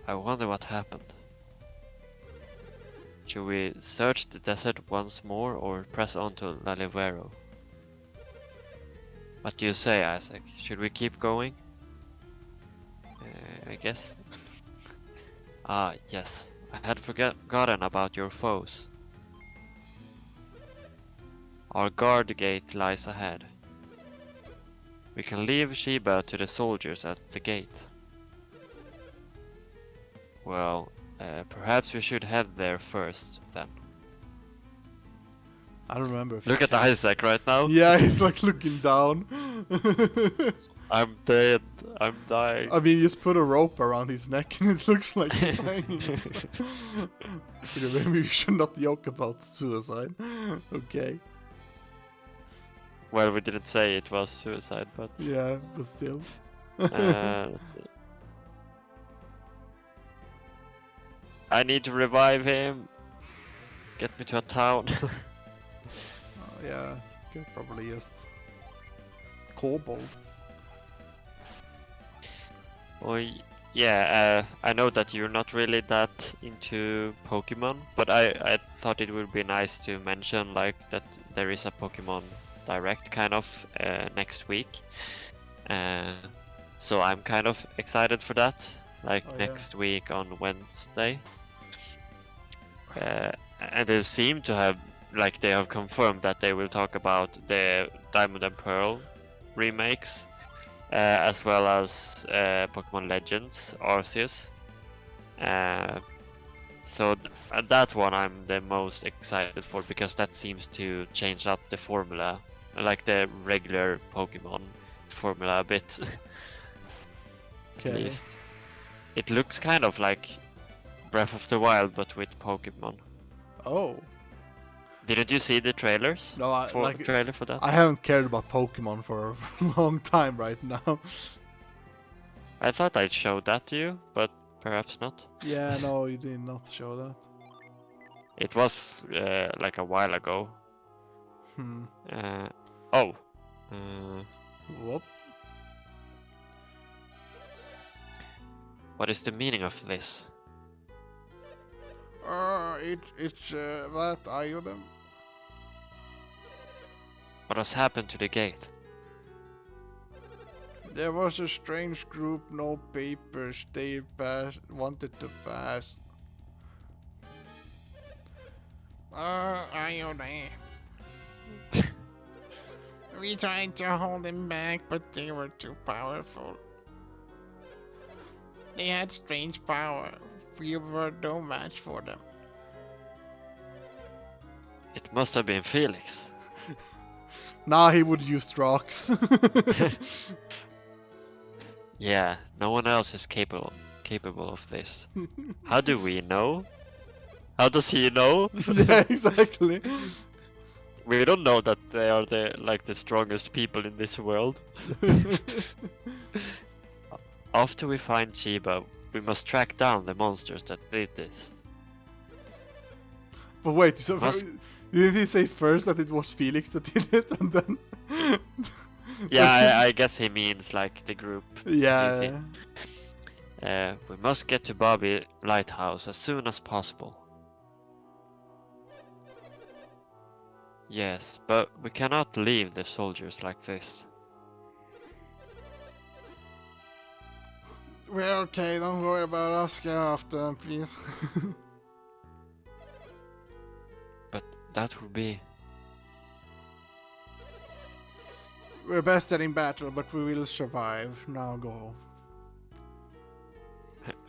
I wonder what happened. Should we search the desert once more or press on to Lalivero? What do you say, Isaac? Should we keep going? I guess. Ah, yes. I had forgotten about your foes. Our guard gate lies ahead. We can leave Sheba to the soldiers at the gate. Well, perhaps we should head there first, then. I don't remember. If Look at Isaac right now. Yeah, he's like looking down. I'm dead. I'm dying. I mean, just put a rope around his neck and it looks like he's hanging. Maybe we should not joke about suicide. Okay. Well, we didn't say it was suicide, but... Yeah, but still. Let's see. I need to revive him. Get me to a town. Yeah, could probably just... Kobold. Well, yeah, I know that you're not really that into Pokemon, but I thought it would be nice to mention like that there is a Pokemon Direct kind of next week. So I'm kind of excited for that, like next week on Wednesday. And they seem to have, like they have confirmed that they will talk about the Diamond and Pearl remakes, as well as Pokemon Legends Arceus. So that one I'm the most excited for, because that seems to change up the formula, like the regular Pokemon formula a bit. Okay. At least. It looks kind of like Breath of the Wild, but with Pokemon. Oh. Didn't you see the trailers? No, trailer for that? I haven't cared about Pokemon for a long time right now. I thought I'd show that to you, but perhaps not. Yeah, no, you did not show that. It was like a while ago. Oh. Whoop. What is the meaning of this? It's that item. What has happened to the gate? There was a strange group, no papers. They wanted to pass. Iodine. We tried to hold them back, but they were too powerful. They had strange power. We were no match for them. It must have been Felix. Nah, he would use rocks. Yeah, no one else is capable of this. How do we know? How does he know? Yeah, exactly. We don't know that they are the strongest people in this world. After we find Sheba, we must track down the monsters that did this. But wait, so didn't he say first that it was Felix that did it, and then? Yeah, I guess he means like the group. Yeah. We must get to Bobby Lighthouse as soon as possible. Yes, but we cannot leave the soldiers like this. We're okay, don't worry about us. Get after them, please. But that would be... We're best in battle, but we will survive. Now go home.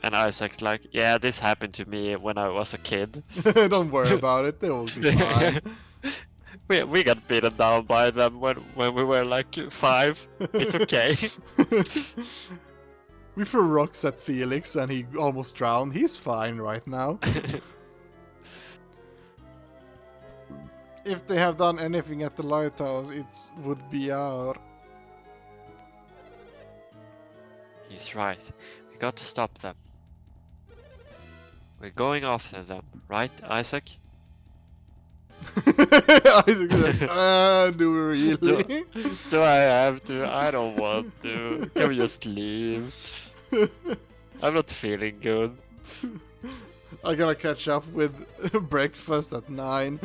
And Isaac's like, yeah, this happened to me when I was a kid. Don't worry about it, they will be fine. We got beaten down by them when we were like 5. It's okay. We threw rocks at Felix and he almost drowned. He's fine right now. If they have done anything at the lighthouse, it would be our... He's right. We got to stop them. We're going after them, right, Isaac? Isaac's like, do we really? Do I have to? I don't want to. Can we just leave? I'm not feeling good. I gotta catch up with breakfast at 9.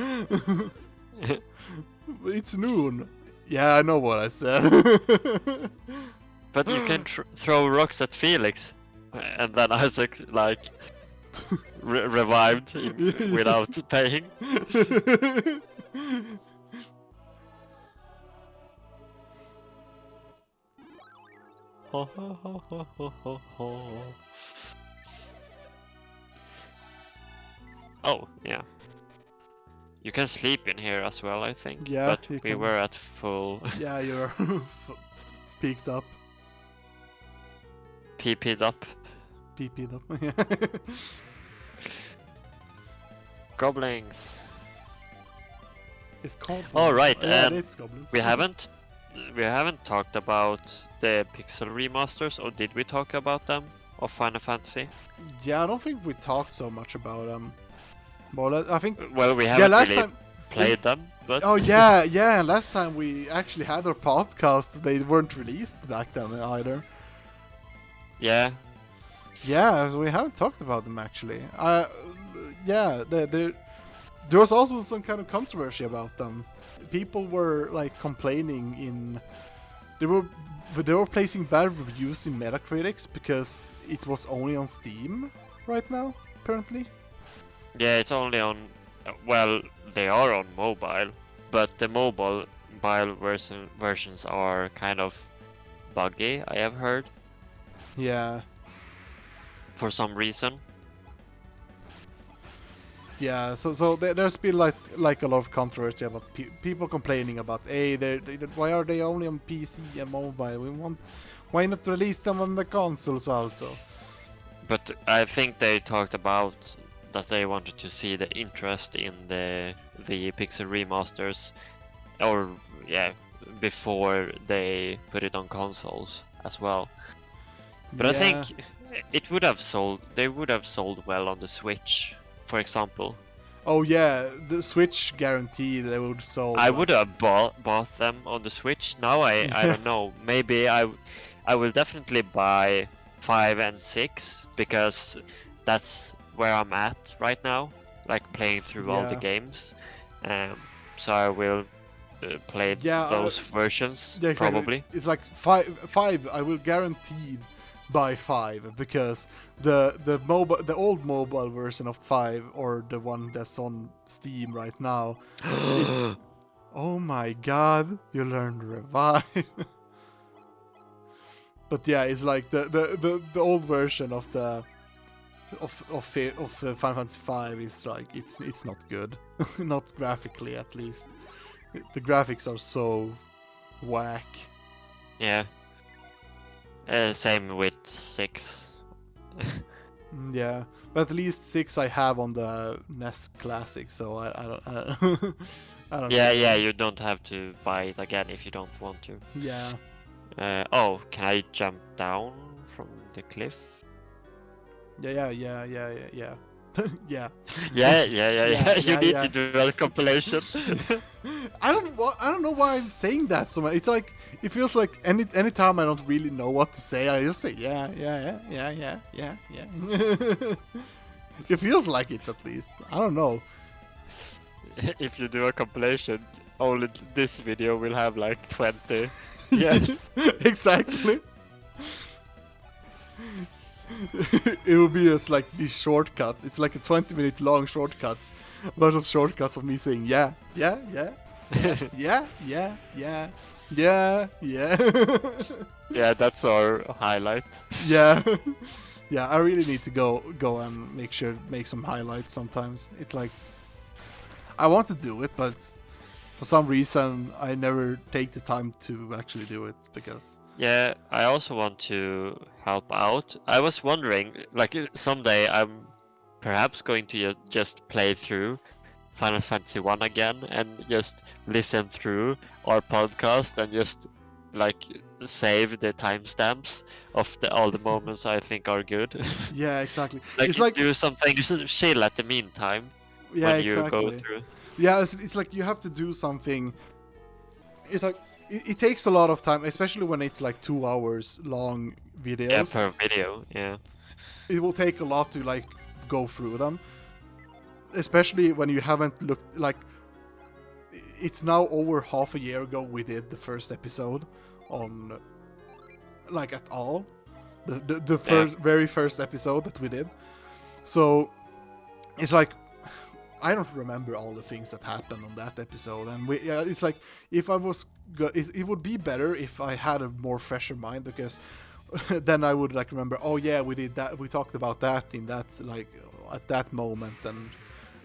It's noon. Yeah, I know what I said. But you can throw rocks at Felix, and then Isaac like revived him without paying. Ho, ho, ho, ho, ho, ho, ho. Oh, yeah. You can sleep in here as well, I think. Yeah, but you we can. were at full Yeah, you're peaked up. PP'd up. PP'd up. Goblins. It's called. All right, yeah, and it's goblins. we haven't talked about the pixel remasters, or did we talk about them of Final Fantasy? Yeah, I don't think we talked so much about them. More or less, I think. Well, we haven't last really time played them, but Oh yeah. Last time we actually had our podcast, they weren't released back then either. yeah, Yeah, so we haven't talked about them actually. Yeah, there was also some kind of controversy about them. People were like complaining they were placing bad reviews in Metacritics because it was only on Steam right now, apparently. yeah, it's only on. Well, they are on mobile, but the mobile versions are kind of buggy. I have heard Yeah. for some reason. Yeah, so there's been like a lot of controversy about people complaining about, hey, why are they only on PC and mobile? Why not release them on the consoles also? But I think they talked about that they wanted to see the interest in the pixel remasters, or yeah, before they put it on consoles as well. But I think it would have sold. They would have sold well on the Switch, for example. Oh yeah, the Switch guarantee they would sell. I would have bought them on the Switch. Now I don't know. Maybe I will definitely buy 5 and 6 because that's where I'm at right now, like playing through all the games. So I will play those versions exactly. probably. It's like 5. I will guarantee buy 5 because the old mobile version of 5, or the one that's on Steam right now. Oh my god, you learned revive. But yeah, it's like the old version of Final Fantasy 5 is like it's not good, not graphically at least. The graphics are so whack. Yeah. Same with 6. Yeah, but at least 6 I have on the NES Classic, so I don't. I don't. Yeah, know. yeah. You don't have to buy it again if you don't want to. Yeah. Oh, can I jump down from the cliff? Yeah. Yeah. Yeah. You need to do a compilation. I don't know why I'm saying that so much. It's like it feels like any time I don't really know what to say, I just say yeah. It feels like it at least. I don't know. If you do a compilation, only this video will have like 20. Yeah, exactly. It will be just like these shortcuts. It's like a 20-minute long shortcuts. A bunch of shortcuts of me saying yeah. Yeah. Yeah, that's our highlight. Yeah. Yeah, I really need to go and make some highlights sometimes. It's like I want to do it, but for some reason I never take the time to actually do it because Yeah, I also want to help out. I was wondering, like someday I'm perhaps going to just play through Final Fantasy 1 again and just listen through our podcast and just like save the timestamps of all the moments I think are good. Yeah, exactly. Like It's you like do something chill at the meantime yeah, when you exactly. go through. Yeah, it's like you have to do something. It's like it takes a lot of time, especially when it's like 2 hours long videos. Yeah, per video. Yeah. It will take a lot to like go through them, especially when you haven't looked like. It's now over half a year ago we did the first episode on like at all, the first very first episode that we did. So it's like I don't remember all the things that happened on that episode, and it's like if I was it would be better if I had a more fresher mind, because then I would like remember, oh yeah, we did that, we talked about that in that like at that moment and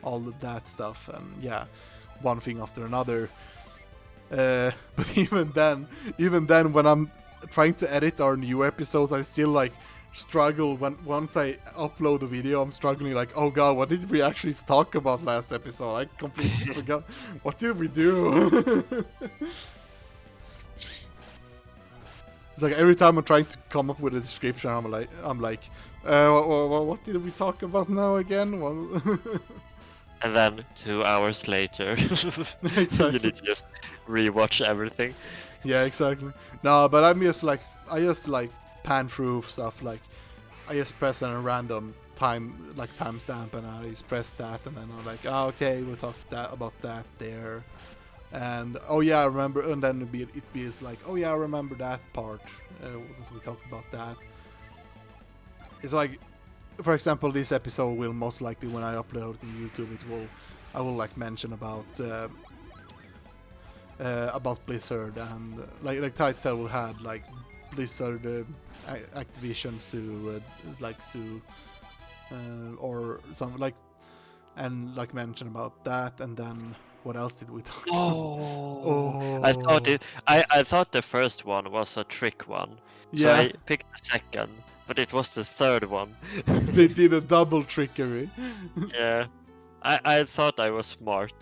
all of that stuff, and yeah, one thing after another. But even then when I'm trying to edit our new episodes, I still like struggle once I upload the video. I'm struggling like, oh god, what did we actually talk about last episode? I completely forgot. What did we do? It's like every time I'm trying to come up with a description, I'm like, what did we talk about now again? And then 2 hours later, Exactly. you need to just rewatch everything. Yeah, exactly. No, but I just like pan through stuff. Like I just press a random timestamp, and I just press that, and then I'm like, oh, okay, we'll talk about that there. And oh yeah, I remember. And then it be like, oh yeah, I remember that part. We talked about that. It's like, for example, this episode will most likely, when I upload it to YouTube, I will like mention about Blizzard, and like Title will have like Blizzard Activision sue or something like, and like mention about that, and then what else did we talk about? Oh, I thought the first one was a trick one, so Yeah. I picked the second, but it was the third one. They did a double trickery. Yeah, I thought I was smart.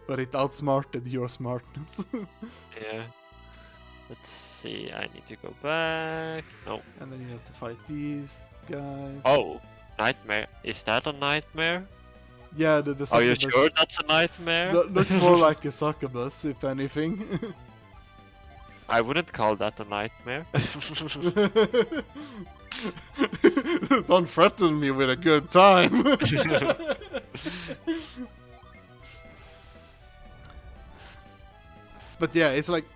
But it outsmarted your smartness. Yeah. Let's see, I need to go back. No. And then you have to fight these guys. Oh, nightmare. Is that a nightmare? Yeah, the Are you succubus sure that's a nightmare? looks more like a succubus, if anything. I wouldn't call that a nightmare. Don't threaten me with a good time. But yeah, it's like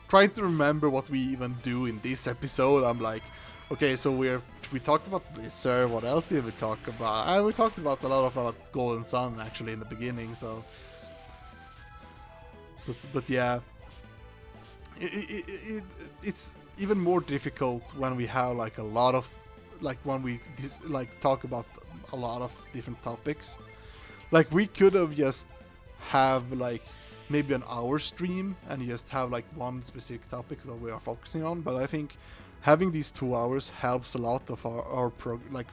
trying to remember what we even do in this episode. I'm like, okay, so we talked about Blizzard. What else did we talk about? We talked about a lot about Golden Sun actually in the beginning. So, but yeah, it's even more difficult when we have like a lot of when we talk about a lot of different topics. Like we could have just have like maybe an hour stream and just have like one specific topic that we are focusing on, but I think having these 2 hours helps a lot of our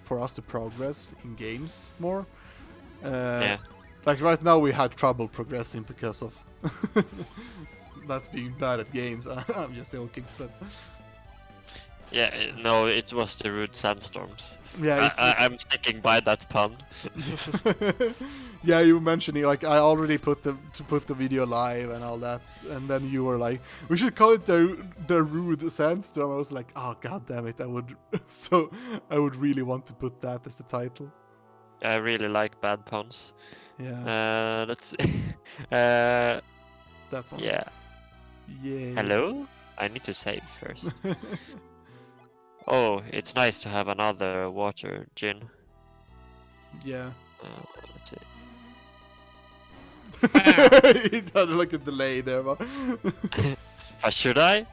for us to progress in games more. Yeah. Like right now we had trouble progressing because of that's being bad at games. I'm just joking, but Yeah, no, it was the Rude Sandstorms. yeah, I'm sticking by that pun. yeah, you were mentioning like I already put the video live and all that, and then you were like, we should call it the Rude Sandstorm. I was like, oh god damn it, I would really want to put that as the title. I really like bad puns. Yeah, Let's see. that one. Yeah. Yeah. Hello? I need to save first. Oh, it's nice to have another water gin. Yeah. Let's see. It had like a delay there, but Should I?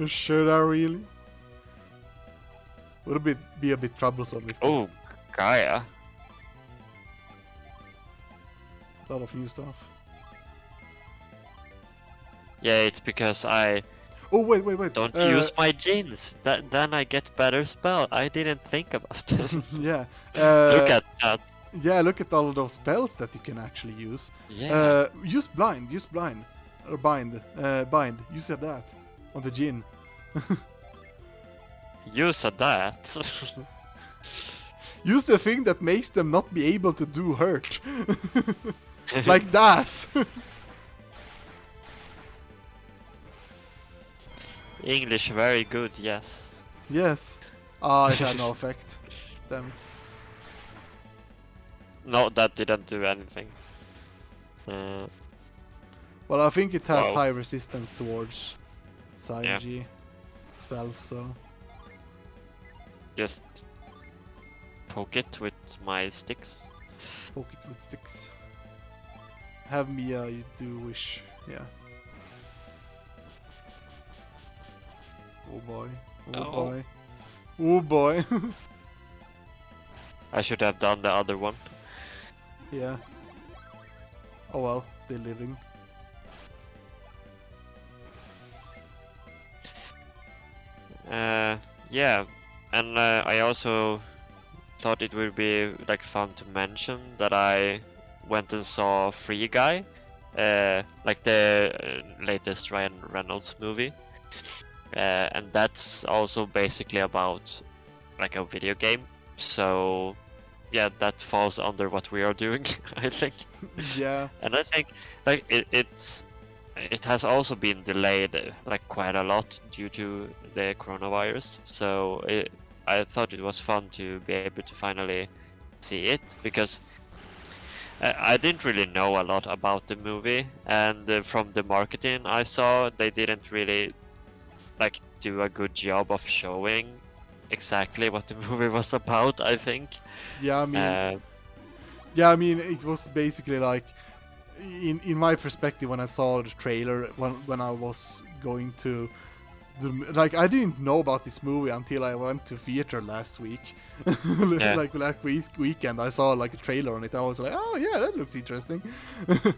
should I really? Would it be a bit troublesome if Oh, Gaia. a lot of new stuff? Yeah, it's because I Oh wait! don't use my gins. Then I get better spell. I didn't think about it. Yeah. Look at that. Yeah, look at all of those spells that you can actually use. Yeah. Use blind. Or bind. Bind. You said that. on the Jin. Use that. Use the thing that makes them not be able to do hurt. Like that. English very good, yes. Yes. Ah, it had no effect. Damn it. No, that didn't do anything. Well, I think it has Wow. high resistance towards Psy spells, so... Just poke it with my sticks. Poke it with sticks. Have Mia, you do wish. Yeah. Oh boy. Oh Oh. boy. Oh boy. I should have done the other one. Yeah. Oh well, they're living. Yeah, and I also thought it would be like fun to mention that I went and saw Free Guy, like the latest Ryan Reynolds movie, and that's also basically about like a video game. So yeah, that falls under what we are doing, I think. Yeah. And I think like it has also been delayed like quite a lot due to the coronavirus. So I thought it was fun to be able to finally see it, because I didn't really know a lot about the movie, and from the marketing I saw, they didn't really like do a good job of showing exactly what the movie was about, I think. Yeah, I mean... yeah, I mean, it was basically like... In my perspective, when I saw the trailer, when I was going to... like, I didn't know about this movie until I went to theater last week. Like, last weekend, I saw like a trailer on it. I was like, oh yeah, that looks interesting.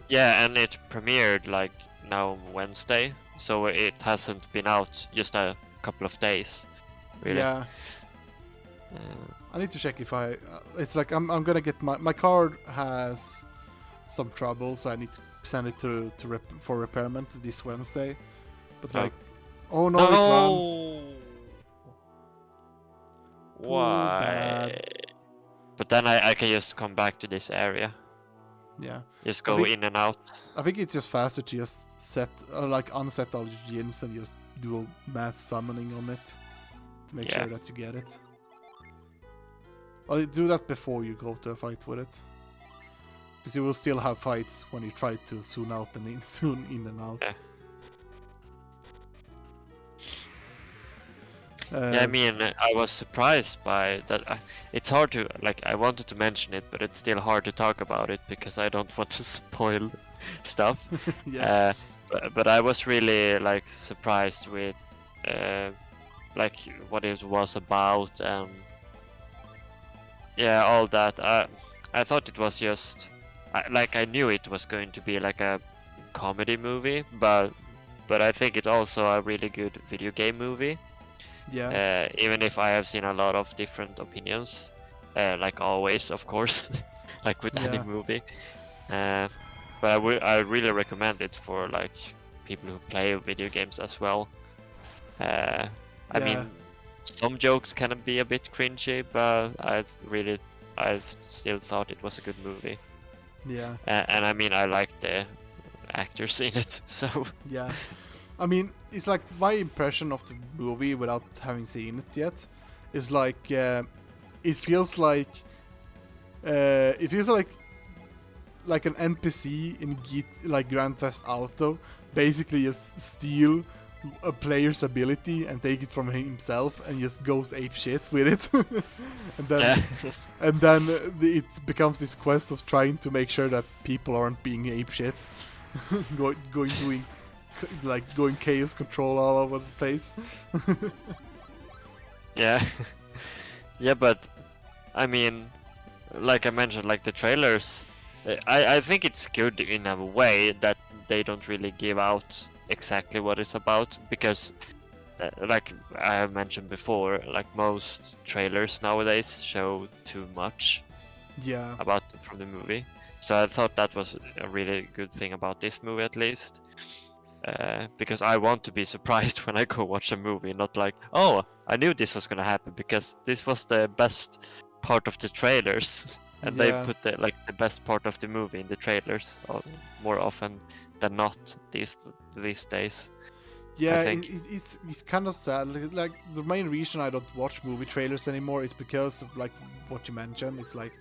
Yeah, and it premiered like now on Wednesday, so it hasn't been out just a couple of days, really. Yeah. I need to check if I... it's like, I'm gonna get my card has some trouble, so I need to send it for repairment this Wednesday. But like... Oh no, it runs. Why? Bad. But then I can just come back to this area. Yeah. Just go in and out. I think it's just faster to just set, like unset all your Jins and just do a mass summoning on it to make sure that you get it. Well, do that before you go to a fight with it, because you will still have fights when you try to zoom out and zoom in and out. Yeah. Yeah, I mean, I was surprised by that. It's hard to, like, I wanted to mention it, but it's still hard to talk about it because I don't want to spoil stuff. Yeah. But I was really, like, surprised with, like, what it was about, and yeah, all that. I thought it was just, I knew it was going to be like a comedy movie, but I think it's also a really good video game movie. Yeah. Even if I have seen a lot of different opinions, like always, of course, like with any movie. But I really recommend it for like people who play video games as well. I mean, some jokes can be a bit cringy, but I've still thought it was a good movie. Yeah. And I mean, I like the actors in it, so. Yeah. I mean, it's like my impression of the movie without having seen it yet is like it feels like an NPC in like Grand Theft Auto basically just steal a player's ability and take it from himself and just goes ape shit with it. and then it becomes this quest of trying to make sure that people aren't being ape shit. going chaos control all over the place. Yeah. Yeah, but I mean, like I mentioned, like the trailers, I think it's good in a way that they don't really give out exactly what it's about, because like I have mentioned before, like most trailers nowadays show too much from the movie. So I thought that was a really good thing about this movie, at least. because I want to be surprised when I go watch a movie, not like, oh, I knew this was gonna happen because this was the best part of the trailers, and they Yeah. put the best part of the movie in the trailers more often than not these days. Yeah, think. it's kind of sad. Like the main reason I don't watch movie trailers anymore is because of like what you mentioned. It's like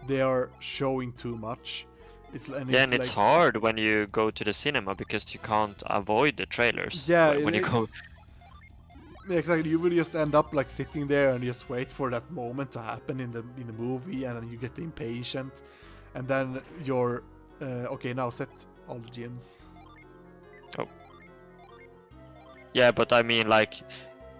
they are showing too much. It's It's hard when you go to the cinema because you can't avoid the trailers. Yeah, when you go. Yeah, exactly. You will just end up like sitting there and just wait for that moment to happen in the movie, and then you get impatient, and then you're okay. Now set all the gens. Oh. Yeah, but I mean, like,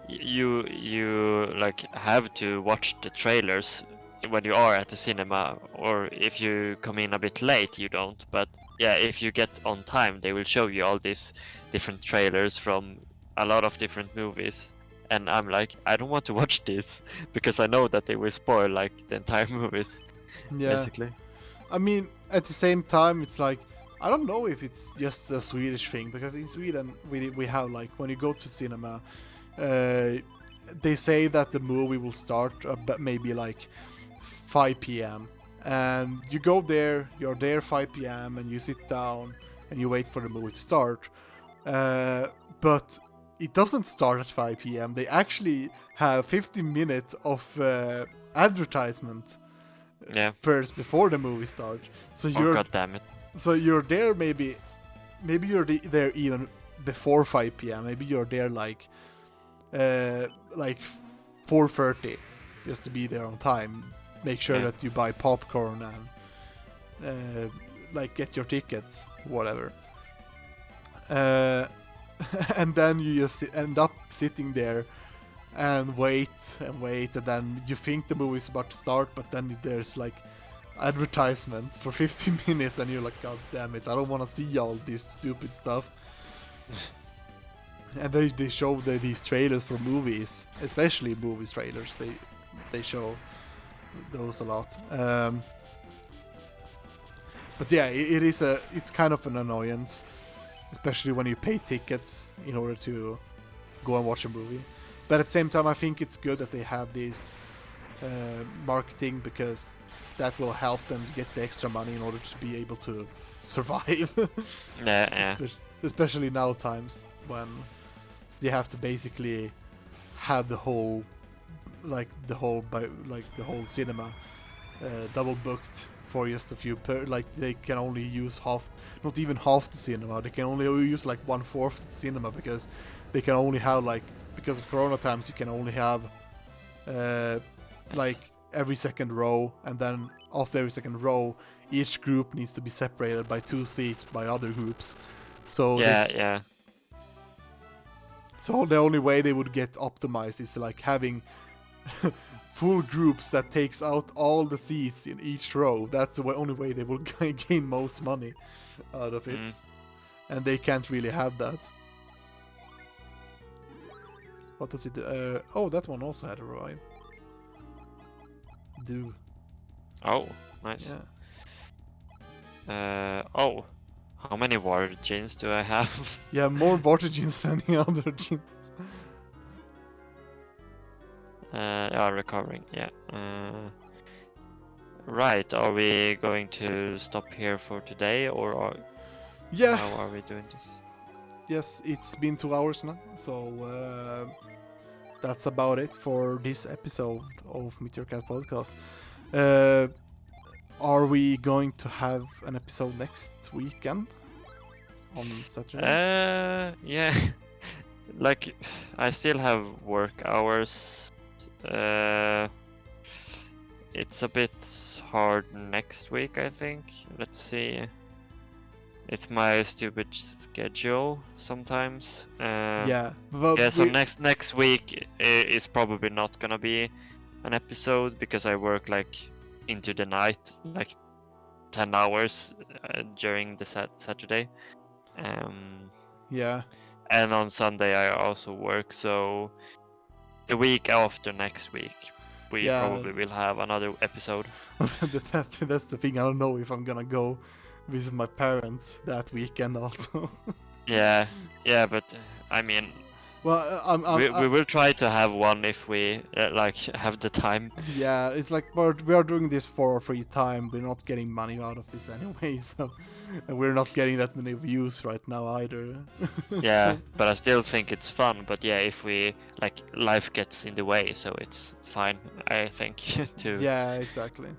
you like have to watch the trailers when you are at the cinema, or if you come in a bit late, you don't. But yeah, if you get on time, they will show you all these different trailers from a lot of different movies. And I'm like, I don't want to watch this because I know that they will spoil like the entire movies. Yeah. Basically. I mean, at the same time, it's like I don't know if it's just a Swedish thing, because in Sweden we have like when you go to cinema, they say that the movie will start maybe like 5 p.m. and you go there, you're there 5 p.m. and you sit down and you wait for the movie to start, but it doesn't start at 5 p.m. They actually have 15 minutes of advertisement first before the movie starts. So you're God damn it. So you're there maybe you're there even before 5 p.m. Maybe you're there like 4:30 just to be there on time. Make sure that you buy popcorn and like get your tickets, whatever. And then you just end up sitting there and wait, and then you think the movie's about to start, but then there's like advertisement for 15 minutes and you're like, god damn it, I don't want to see all this stupid stuff. And they show these trailers for movies, especially movies trailers. They show those a lot. But yeah, it's kind of an annoyance, especially when you pay tickets in order to go and watch a movie. But at the same time, I think it's good that they have this marketing, because that will help them get the extra money in order to be able to survive. Yeah. Especially now times when they have to basically have the whole cinema double booked for just a few they can only use not even half the cinema. They can only use like 1/4 the cinema, because they can only have because of Corona times, you can only have every second row, and then after every second row, each group needs to be separated by 2 seats by other groups. So So the only way they would get optimized is like having full groups that takes out all the seats in each row. That's the only way they will gain most money out of it. And they can't really have that. What does it do? Oh, that one also had a revive. Oh, nice. Yeah. Oh, how many water genes do I have? Yeah, more water genes than any other genes. Recovering, yeah. Right, are we going to stop here for today, or how are we doing this? Yes, it's been 2 hours now, so that's about it for this episode of Meteor Podcast. Are we going to have an episode next weekend on Saturday? Yeah. Like, I still have work hours. It's a bit hard next week, I think. Let's see. It's my stupid schedule sometimes. So next week is probably not gonna be an episode, because I work like into the night, like 10 hours during the Saturday. And on Sunday I also work, so the week after next week we probably will have another episode. That's the thing. I don't know if I'm gonna go visit my parents that weekend also. Yeah, but I mean, Well, we will try to have one if we like have the time. yeah, it's like we are doing this for our free time. We're not getting money out of this anyway, so and we're not getting that many views right now either. Yeah, So, but I still think it's fun. But yeah, if we like life gets in the way, so it's fine. I think to yeah, exactly.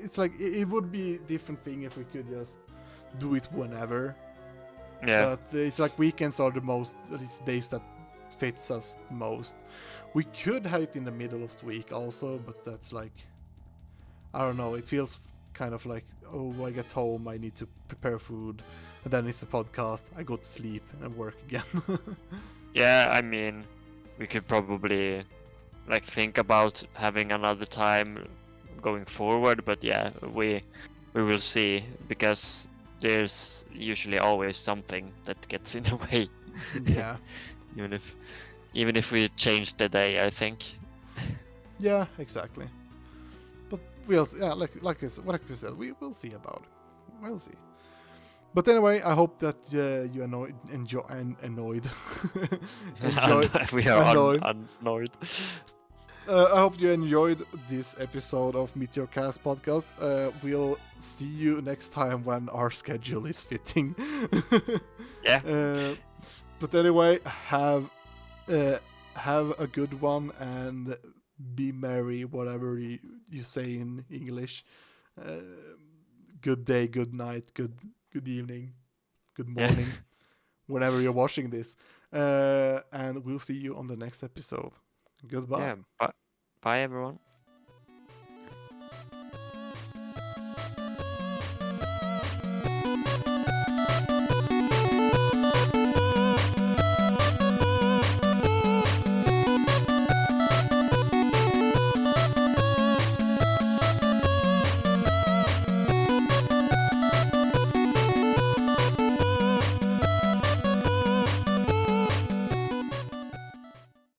It's like it would be a different thing if we could just do it whenever. yeah. But it's like weekends are the most these days that fits us most. We could have it in the middle of the week also, but that's like I don't know. It feels kind of like I get home, I need to prepare food, and then it's a podcast. I go to sleep and work again. Yeah, I mean, we could probably like think about having another time going forward, but yeah, we will see because there's usually always something that gets in the way. Yeah, even if we change the day, I think. yeah, exactly. But like we said, we will see about it. We'll see. But anyway, I hope that you annoyed. We are annoyed. annoyed. I hope you enjoyed this episode of Meteor Cast podcast. We'll see you next time when our schedule is fitting. Yeah. But anyway, have a good one and be merry, whatever you say in English. Good day, good night, good evening, good morning, whenever you're watching this. And we'll see you on the next episode. Goodbye. Yeah. Bye everyone.